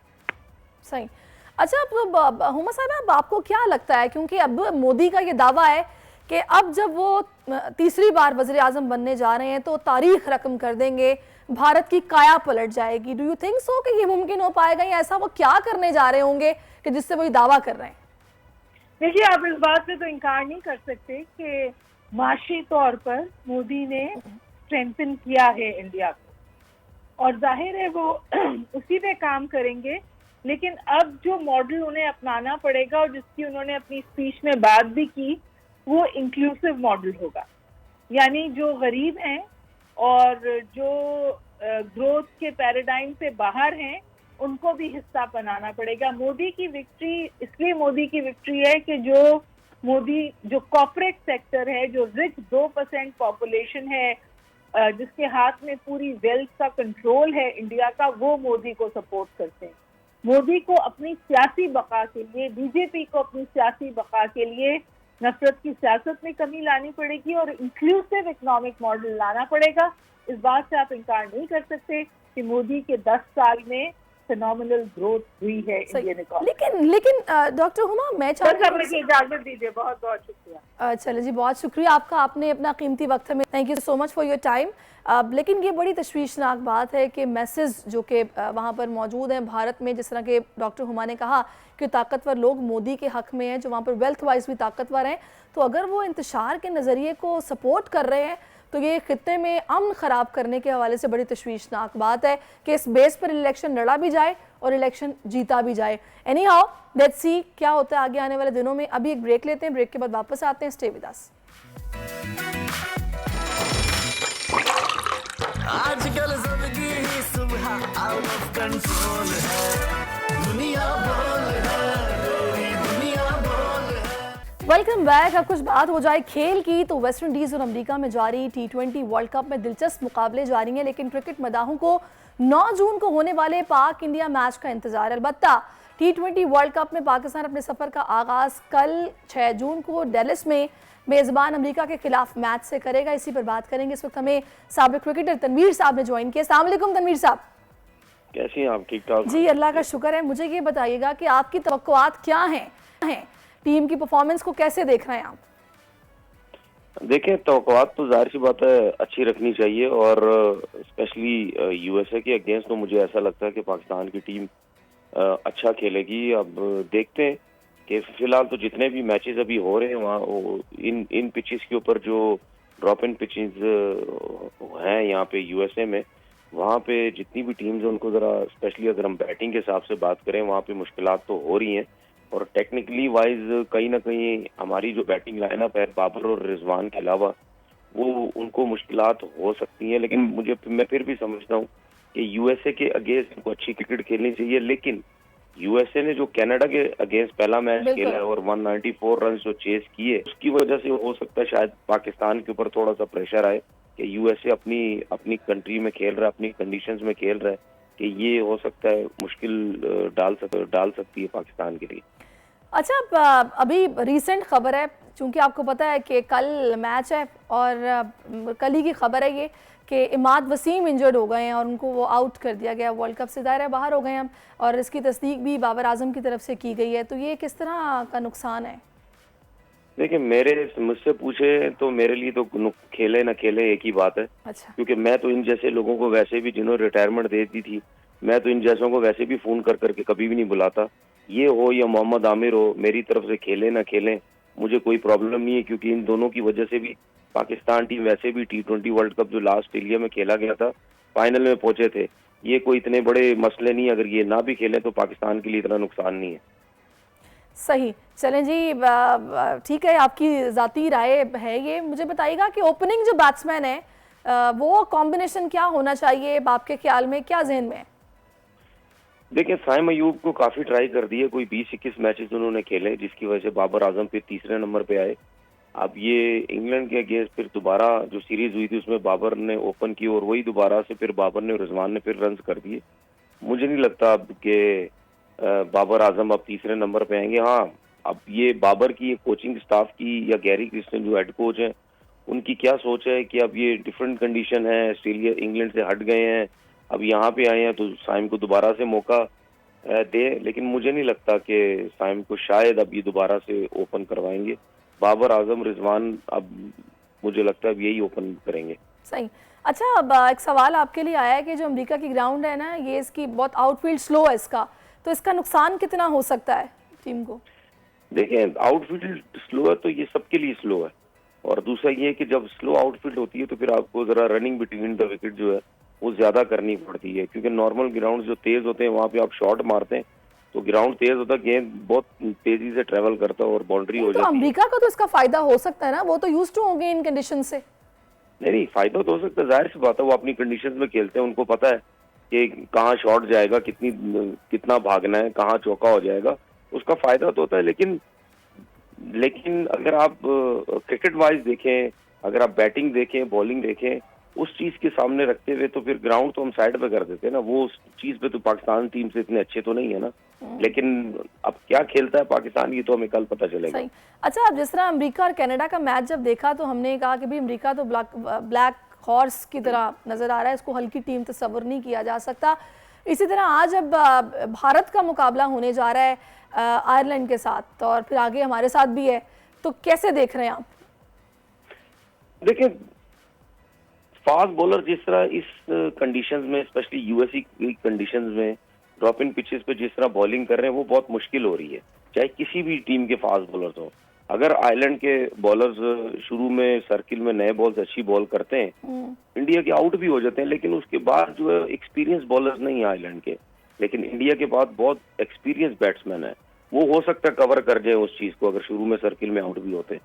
सही। अच्छा, अब हुमा साहब, आपको क्या लगता है, क्योंकि अब मोदी का ये दावा है कि अब जब वो तीसरी बार वज़ीर आज़म बनने जा रहे हैं तो तारीख रकम कर देंगे, भारत की काया पलट जाएगी। डू यू थिंक सो कि ये मुमकिन हो पाएगा, या ऐसा वो क्या करने जा रहे होंगे कि जिससे वो ये दावा कर रहे हैं? देखिए, आप इस बात से तो इनकार नहीं कर सकते कि माशी तौर पर मोदी ने स्ट्रेंथन किया है इंडिया को, और जाहिर है वो उसी पे काम करेंगे। लेकिन अब जो मॉडल उन्हें अपनाना पड़ेगा, और जिसकी उन्होंने अपनी स्पीच में बात भी की, वो इंक्लूसिव मॉडल होगा। यानी जो गरीब हैं और जो ग्रोथ के पैराडाइम से बाहर हैं, उनको भी हिस्सा बनाना पड़ेगा। मोदी की विक्ट्री इसलिए मोदी की विक्ट्री है कि जो मोदी जो कॉर्पोरेट सेक्टर है, जो रिच 2% पॉपुलेशन है, जिसके हाथ में पूरी वेल्थ का कंट्रोल है इंडिया का, वो मोदी को सपोर्ट करते हैं। मोदी को अपनी सियासी बका के लिए, बीजेपी को अपनी सियासी बका के लिए नफरत की सियासत में कमी लानी पड़ेगी और इंक्लूसिव इकोनॉमिक मॉडल लाना पड़ेगा। इस बात से आप इनकार नहीं कर सकते कि मोदी के 10 साल में फिनोमिनल ग्रोथ हुई है इंडियन इकोनॉमी। लेकिन डॉक्टर हुमा, मैं मुझे इजाजत दीजिए। बहुत बहुत शुक्रिया। चलिए जी, बहुत शुक्रिया आपका, आपने अपना कीमती वक्त हमें, thank you so much for your time. लेकिन ये बड़ी तशवीशनाक बात है कि मैसेज जो कि वहाँ पर मौजूद हैं भारत में, जिस तरह के डॉक्टर हुमा ने कहा कि ताकतवर लोग मोदी के हक़ में हैं, जो वहाँ पर वेल्थ वाइज भी ताकतवर हैं, तो अगर वो इंतशार के नज़रिए को सपोर्ट कर रहे हैं तो ये खित्ते में अमन ख़राब करने के हवाले से बड़ी तशवीशनाक बात है कि इस बेस पर इलेक्शन लड़ा भी जाए और इलेक्शन जीता भी जाए। एनी हाउ, लेट्स सी क्या होता है आगे आने वाले दिनों में। अभी एक ब्रेक लेते हैं, ब्रेक के बाद वापस आते हैं। Stay with us. आजकल जिंदगी ही सुबह आउट ऑफ कंट्रोल है, दुनिया बोल है, मेरी दुनिया बोल है। Welcome back. अब कुछ बात हो जाए खेल की तो वेस्ट इंडीज़ और अमेरिका में जारी T20 वर्ल्ड कप में दिलचस्प मुकाबले जारी हैं, लेकिन क्रिकेट मदाहों को 9 जून को होने वाले पाक इंडिया मैच का इंतजार। अलबत्ता T20 वर्ल्ड कप में पाकिस्तान अपने सफ़र का आगाज़ कल 6 जून को डेलिस में मेज़बान अमेरिका के खिलाफ मैच से करेगा। इसी पर बात करेंगे। इस वक्त हमें साबिक क्रिकेटर तनवीर साहब ने ज्वाइन किया। अस्सलाम वालेकुम तनवीर साहब। कैसी हैं आप? ठीक ठाक जी, अल्लाह का शुक्र है। मुझे ये बताइएगा कि आपकी तवक्कुआत क्या हैं, टीम की परफॉर्मेंस को कैसे देख रहे हैं आप? देखें, तवक्कुआत तो जाहिर सी बात है अच्छी रखनी चाहिए, और स्पेशली यूएसए के अगेंस्ट तो मुझे ऐसा लगता है कि पाकिस्तान की टीम अच्छा खेलेगी। अब देखते हैं कि फिलहाल तो जितने भी मैचेस अभी हो रहे हैं वहाँ इन पिचेस के ऊपर जो ड्रॉप इन पिचेस हैं यहाँ पे यूएसए में, वहाँ पे जितनी भी टीम्स हैं उनको ज़रा स्पेशली अगर हम बैटिंग के हिसाब से बात करें, वहाँ पे मुश्किलात तो हो रही हैं, और टेक्निकली वाइज कहीं ना कहीं हमारी जो बैटिंग लाइनअप है बाबर और रिजवान के अलावा, वो उनको मुश्किलात हो सकती हैं। लेकिन मैं फिर भी समझता हूँ कि यूएसए के अगेंस्ट इनको अच्छी क्रिकेट खेलनी चाहिए। लेकिन यूएसए ने जो कनाडा के अगेंस्ट पहला मैच खेला है और 194 रन जो चेस किए, उसकी वजह से हो सकता है शायद पाकिस्तान के ऊपर थोड़ा सा प्रेशर आए कि यूएसए अपनी कंट्री में खेल रहा है, अपनी कंडीशंस में खेल रहा है, कि ये हो सकता है मुश्किल डाल सकती है पाकिस्तान के लिए। अच्छा, अभी रिसेंट खबर है, चूंकि आपको पता है कि कल मैच है और कल ही की खबर है ये कि इमाद वसीम इंजर्ड हो गए हैं और उनको वो आउट कर दिया गया वर्ल्ड कप से, दायरा बाहर हो गए हैं, और इसकी तस्दीक भी बाबर आजम की तरफ से की गई है। तो ये किस तरह का नुकसान है? देखिए, मुझसे पूछे तो मेरे लिए तो खेले ना खेले एक ही बात है। अच्छा। क्योंकि मैं तो इन जैसे लोगों को वैसे भी, जिन्होंने रिटायरमेंट दे दी थी, मैं तो इन जैसों को वैसे भी फोन कर करके कभी भी नहीं बुलाता। ये हो या मोहम्मद आमिर हो, मेरी तरफ से खेले ना खेलें मुझे कोई प्रॉब्लम नहीं है, क्योंकि इन दोनों की वजह से भी पाकिस्तान टीम वैसे भी T20 वर्ल्ड कप जो लास्ट इंडिया में खेला गया था फाइनल में पहुंचे थे। ये कोई इतने बड़े मसले नहीं, अगर ये ना भी खेलें तो पाकिस्तान के लिए इतना नुकसान नहीं है। सही, चलें जी, ठीक है, आपकी ज़ाती राय है ये। मुझे बताइएगा कि ओपनिंग जो बैट्समैन है वो कॉम्बिनेशन क्या होना चाहिए आपके ख्याल में, क्या जहन में है? देखिए, साइम अयूब को काफी ट्राई कर दिए, कोई 20-21 मैचेस उन्होंने खेले, जिसकी वजह से बाबर आजम फिर तीसरे नंबर पे आए। अब ये इंग्लैंड के अगेंस्ट फिर दोबारा जो सीरीज हुई थी उसमें बाबर ने ओपन की, और वही दोबारा से फिर बाबर ने और रिजवान ने फिर रन कर दिए। मुझे नहीं लगता अब कि बाबर आजम अब तीसरे नंबर पे आएंगे। हाँ, अब ये बाबर की कोचिंग स्टाफ की या गैरी क्रिस्टन जो हेड कोच हैं उनकी क्या सोच है कि अब ये डिफरेंट कंडीशन है, ऑस्ट्रेलिया इंग्लैंड से हट गए हैं, अब यहाँ पे आए हैं तो साइम को दोबारा से मौका दे। लेकिन मुझे नहीं लगता कि साइम को शायद अब ये दोबारा से ओपन करवाएंगे। बाबर आजम, रिजवान अब मुझे लगता है अब यही ओपन करेंगे। सही। अच्छा, अब एक सवाल आपके लिए आया है कि जो अमेरिका की ग्राउंड है ना, ये इसकी बहुत आउटफील्ड स्लो है इसका, तो इसका नुकसान कितना हो सकता है टीम को? देखें, आउटफील्ड स्लो है तो ये सबके लिए स्लो है, और दूसरा ये कि जब स्लो आउटफील्ड होती है तो फिर आपको जरा रनिंग बिटवीन द विकेट जो है वो ज्यादा करनी पड़ती है, क्योंकि नॉर्मल ग्राउंड जो तेज होते हैं वहाँ पे आप शॉट मारते हैं तो ग्राउंड तेज होता है, गेंद बहुत तेजी से ट्रेवल करता है और बाउंड्री हो जाती है। तो अमेरिका का तो इसका फायदा हो सकता है ना, वो तो यूज्ड टू होंगे इन कंडीशन से। नहीं, फायदा तो हो सकता है, जाहिर सी बात है, वो अपनी कंडीशंस में खेलते हैं, उनको पता है कि कहाँ शॉट जाएगा, कितना भागना है, कहाँ चौका हो जाएगा, उसका फायदा तो होता है। लेकिन लेकिन अगर आप क्रिकेट वाइज देखें, अगर आप बैटिंग देखें, बॉलिंग देखें, उस चीज के सामने रखते हुए तो फिर ग्राउंड तो हम साइड पे कर देते हैं ना। वो उस चीज पे तो पाकिस्तान टीम से इतने अच्छे तो नहीं है ना। लेकिन अब क्या खेलता है पाकिस्तान, ये तो हमें कल पता चलेगा। सही। अच्छा, अब जिस तरह अमेरिका और कनाडा का मैच जब देखा तो हमने कहा कि भाई अमेरिका तो ब्लैक हॉर्स की तरह नजर आ रहा है, इसको हल्की टीम तस्वर नहीं किया जा सकता। इसी तरह आज अब भारत का मुकाबला होने जा रहा है आयरलैंड के साथ और फिर आगे हमारे साथ भी है, तो कैसे देख रहे हैं आप? देखिए, फास्ट बॉलर जिस तरह इस कंडीशंस में, स्पेशली यूएसए की कंडीशंस में ड्रॉप इन पिचेस पे जिस तरह बॉलिंग कर रहे हैं, वो बहुत मुश्किल हो रही है, चाहे किसी भी टीम के फास्ट बॉलर्स हो। अगर आयरलैंड के बॉलर्स शुरू में सर्किल में नए बॉल्स अच्छी बॉल करते हैं, इंडिया के आउट भी हो जाते हैं, लेकिन उसके बाद जो है एक्सपीरियंस बॉलर्स नहीं है आयरलैंड के, लेकिन इंडिया के बाद बहुत एक्सपीरियंस बैट्समैन है, वो हो सकता है कवर कर जाए उस चीज को अगर शुरू में सर्किल में आउट भी होते हैं।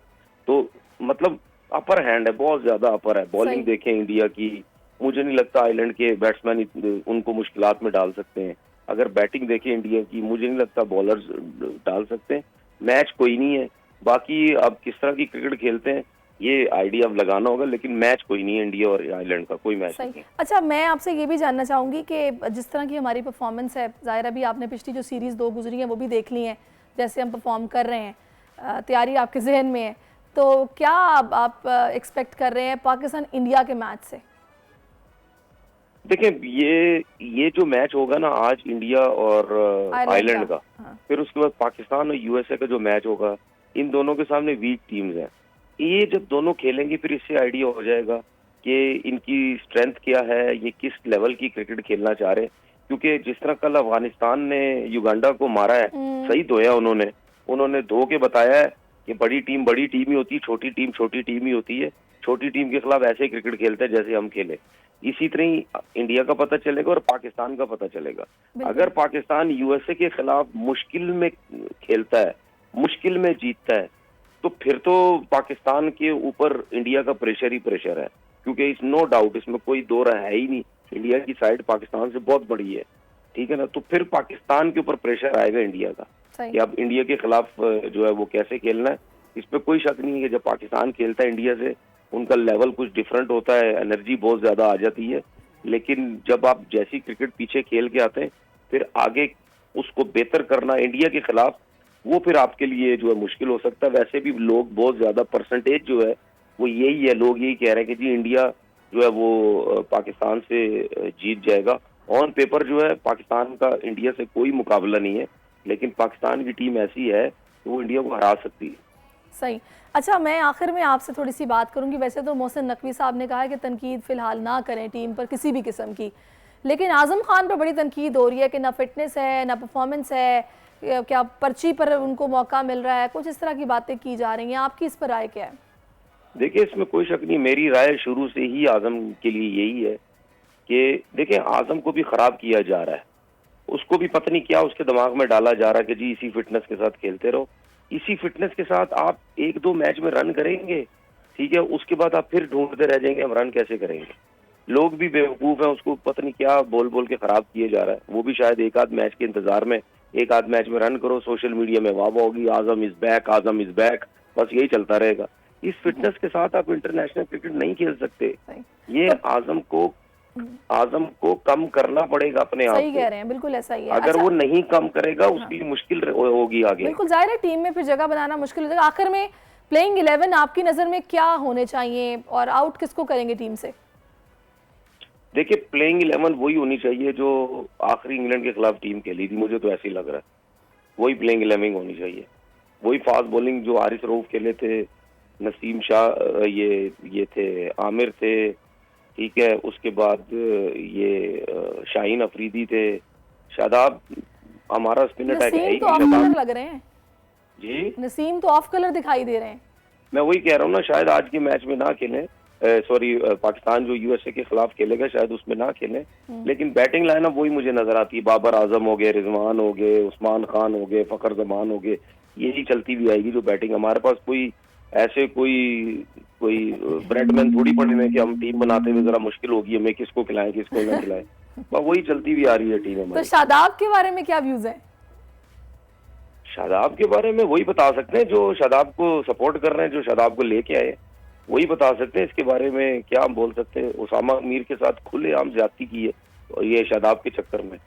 तो मतलब अपर हैंड है, बहुत ज्यादा अपर है। बॉलिंग देखें इंडिया की, मुझे नहीं लगता आयरलैंड के बैट्समैन उनको मुश्किलात में डाल सकते हैं। अगर बैटिंग देखें इंडिया की, मुझे नहीं लगता बॉलर्स डाल सकते हैं। मैच कोई नहीं है, बाकी अब किस तरह की क्रिकेट खेलते हैं ये आइडिया अब लगाना होगा, लेकिन मैच कोई नहीं है इंडिया और आयरलैंड का, कोई मैच नहीं है। अच्छा, मैं आपसे ये भी जानना चाहूँगी कि जिस तरह की हमारी परफॉर्मेंस है, ज़ाहिर अभी आपने पिछली जो सीरीज़ 2 गुजरी हैं वो भी देख ली हैं, जैसे हम परफॉर्म कर रहे हैं, तैयारी आपके जहन में है, तो क्या आप एक्सपेक्ट कर रहे हैं पाकिस्तान इंडिया के मैच से? देखिए, ये जो मैच होगा ना आज इंडिया और आयरलैंड का, फिर उसके बाद पाकिस्तान और यूएसए का जो मैच होगा, इन दोनों के सामने वीक टीम्स हैं। ये जब दोनों खेलेंगे फिर इससे आइडिया हो जाएगा कि इनकी स्ट्रेंथ क्या है, ये किस लेवल की क्रिकेट खेलना चाह रहे हैं। क्योंकि जिस तरह कल अफगानिस्तान ने युगांडा को मारा है, सही धोया उन्होंने धो के बताया है कि बड़ी टीम ही होती है, छोटी टीम छोटी टीम ही होती है। छोटी टीम के खिलाफ ऐसे क्रिकेट खेलते हैं जैसे हम खेले। इसी तरह ही इंडिया का पता चलेगा और पाकिस्तान का पता चलेगा। अगर पाकिस्तान यूएसए के खिलाफ मुश्किल में खेलता है, मुश्किल में जीतता है, तो फिर तो पाकिस्तान के ऊपर इंडिया का प्रेशर ही प्रेशर है, क्योंकि इस नो डाउट, इसमें कोई दो राय है ही नहीं, इंडिया की साइड पाकिस्तान से बहुत बड़ी है, ठीक है ना। तो फिर पाकिस्तान के ऊपर प्रेशर आएगा इंडिया का कि अब इंडिया के खिलाफ जो है वो कैसे खेलना है। इस पे कोई शक नहीं है कि जब पाकिस्तान खेलता है इंडिया से, उनका लेवल कुछ डिफरेंट होता है, एनर्जी बहुत ज्यादा आ जाती है, लेकिन जब आप जैसी क्रिकेट पीछे खेल के आते हैं, फिर आगे उसको बेहतर करना इंडिया के खिलाफ, वो फिर आपके लिए जो है मुश्किल हो सकता है। वैसे भी लोग बहुत ज्यादा परसेंटेज जो है वो यही है, लोग यही कह रहे हैं कि जी इंडिया जो है वो पाकिस्तान से जीत जाएगा। ऑन पेपर जो है पाकिस्तान का इंडिया से कोई मुकाबला नहीं है, लेकिन पाकिस्तान की टीम ऐसी है कि वो इंडिया को हरा सकती है। सही। अच्छा, मैं आखिर में आपसे थोड़ी सी बात करूंगी। वैसे तो मोहसिन नकवी साहब ने कहा है कि तनकीद फ़िलहाल ना करें टीम पर किसी भी किस्म की, लेकिन आज़म खान पर बड़ी तनकीद हो रही है कि ना फिटनेस है, ना परफॉर्मेंस है, क्या पर्ची पर उनको मौका मिल रहा है, कुछ इस तरह की बातें की जा रही हैं। आपकी इस पर राय क्या है? देखिए, इसमें कोई शक नहीं, मेरी राय शुरू से ही आज़म के लिए यही है कि देखिए आज़म को भी ख़राब किया जा रहा है, उसको भी पता नहीं क्या उसके दिमाग में डाला जा रहा है कि जी इसी फिटनेस के साथ खेलते रहो। इसी फिटनेस के साथ आप 1-2 मैच में रन करेंगे, ठीक है, उसके बाद आप फिर ढूंढते रह जाएंगे हम रन कैसे करेंगे। लोग भी बेवकूफ़ हैं, उसको पता नहीं क्या बोल बोल के खराब किए जा रहा है। वो भी शायद एक आध मैच के इंतजार में, एक आध मैच में रन करो, सोशल मीडिया में वाह होगी, Azam is back, Azam is back, बस यही चलता रहेगा। इस फिटनेस के साथ आप इंटरनेशनल क्रिकेट नहीं खेल सकते। ये आज़म को कम करना पड़ेगा अपने आप। सही कह रहे हैं, बिल्कुल ऐसा ही है। अगर वो नहीं कम करेगा उसकी मुश्किल होगी आगे। बिल्कुल जाहिर है, टीम में फिर जगह बनाना मुश्किल हो जाएगा। आखिर में प्लेइंग 11 आपकी नजर में क्या होने चाहिए और आउट किसको करेंगे टीम से? देखिए, प्लेइंग 11 वही होनी चाहिए जो आखिरी इंग्लैंड के खिलाफ टीम खेली थी, मुझे तो ऐसे ही लग रहा है। वही प्लेइंग 11 होनी चाहिए, वही फास्ट बॉलिंग जो हारिस रऊफ खेले थे, नसीम शाह ये थे, आमिर थे, ठीक है, उसके बाद ये शाहीन अफरीदी थे, शादाब हमारा स्पिनर अटैक है ही तो ऑफ कलर लग रहे हैं जी, नसीम तो ऑफ कलर दिखाई दे रहे हैं। मैं वही कह रहा हूँ ना, शायद आज के मैच में ना खेलें, सॉरी पाकिस्तान जो यूएसए के खिलाफ खेलेगा शायद उसमें ना खेलें, लेकिन बैटिंग लाइनअप वही मुझे नजर आती है। बाबर आजम हो गए, रिजवान हो गए, उस्मान खान हो गए, फखर जमान हो गए, यही चलती भी आएगी जो बैटिंग। हमारे पास कोई ऐसे कोई ब्रेडमैन थोड़ी पड़े हैं कि हम टीम बनाते हुए जरा मुश्किल होगी हमें किसको खिलाएं किसको ना खिलाएं, वही चलती भी आ रही है टीम हमारी। तो शादाब के बारे में क्या व्यूज है? शादाब के बारे में वही बता सकते हैं जो शादाब को सपोर्ट कर रहे हैं, जो शादाब को लेके आए, वही बता सकते हैं। इसके बारे में क्या हम बोल सकते हैं? उसामा मीर के साथ खुलेआम ज्यादती की है और ये शादाब के चक्कर में,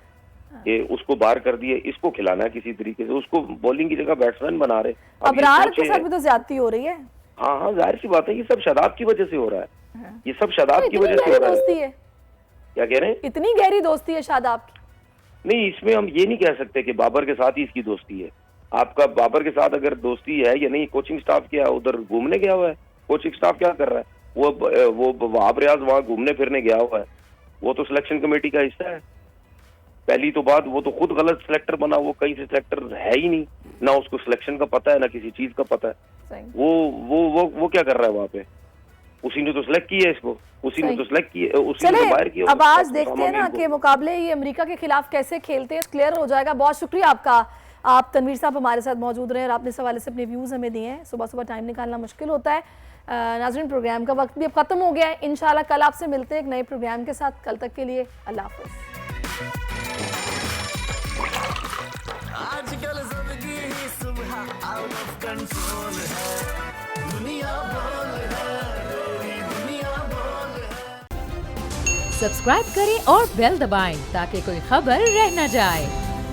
ये उसको बाहर कर दिए, इसको खिलाना है किसी तरीके से, उसको बॉलिंग की जगह बैट्समैन बना रहे। अब ये अबरार सोचे के साथ भी तो ज्यादती हो रही है। हाँ हाँ, जाहिर सी बात है, ये सब शादाब की वजह से हो रहा है, ये सब शादाब की इतनी वजह से गहरी हो रहा दोस्ती है। है, क्या कह रहे हैं? इतनी गहरी दोस्ती है शादाब की। नहीं, इसमें हम ये नहीं कह सकते कि बाबर के साथ ही इसकी दोस्ती है। आपका बाबर के साथ अगर दोस्ती है या नहीं, कोचिंग स्टाफ क्या उधर घूमने गया हुआ है? कोचिंग स्टाफ क्या कर रहा है? वो वहाब रियाज वहाँ घूमने फिरने गया हुआ है, वो तो सिलेक्शन कमेटी का हिस्सा है। पहली तो बात, वो तो खुद गलत सिलेक्टर बना, वो कहीं से सिलेक्टर है ही नहीं, ना उसको सिलेक्शन का पता है ना किसी चीज का पता है। सही। वो क्या कर रहा है वहाँ पे? उसी ने तो सिलेक्ट किया इसको, उसी ने सही। तो सिलेक्ट किया, उसी ने चले तो बाहर किया। अब आज देखते हैं ना कि मुकाबले ये अमेरिका के खिलाफ कैसे खेलते हैं, क्लियर हो जाएगा। बहुत शुक्रिया आपका, आप तनवीर साहब हमारे साथ मौजूद रहे और आपने इस हवाले से अपने व्यूज़ हमें दिए हैं। सुबह सुबह टाइम निकालना मुश्किल होता है। नाज़रीन, प्रोग्राम का वक्त भी अब ख़त्म हो गया है। इंशाल्लाह कल आपसे मिलते हैं एक नए प्रोग्राम के साथ। कल तक के लिए अल्लाह हाफ़िज़। आजकल जिंदगी ही सुबह आउट ऑफ कंट्रोल है, दुनिया बोल है, मेरी दुनिया बोल है। सब्सक्राइब करें और बेल दबाएं ताकि कोई खबर रह न जाए।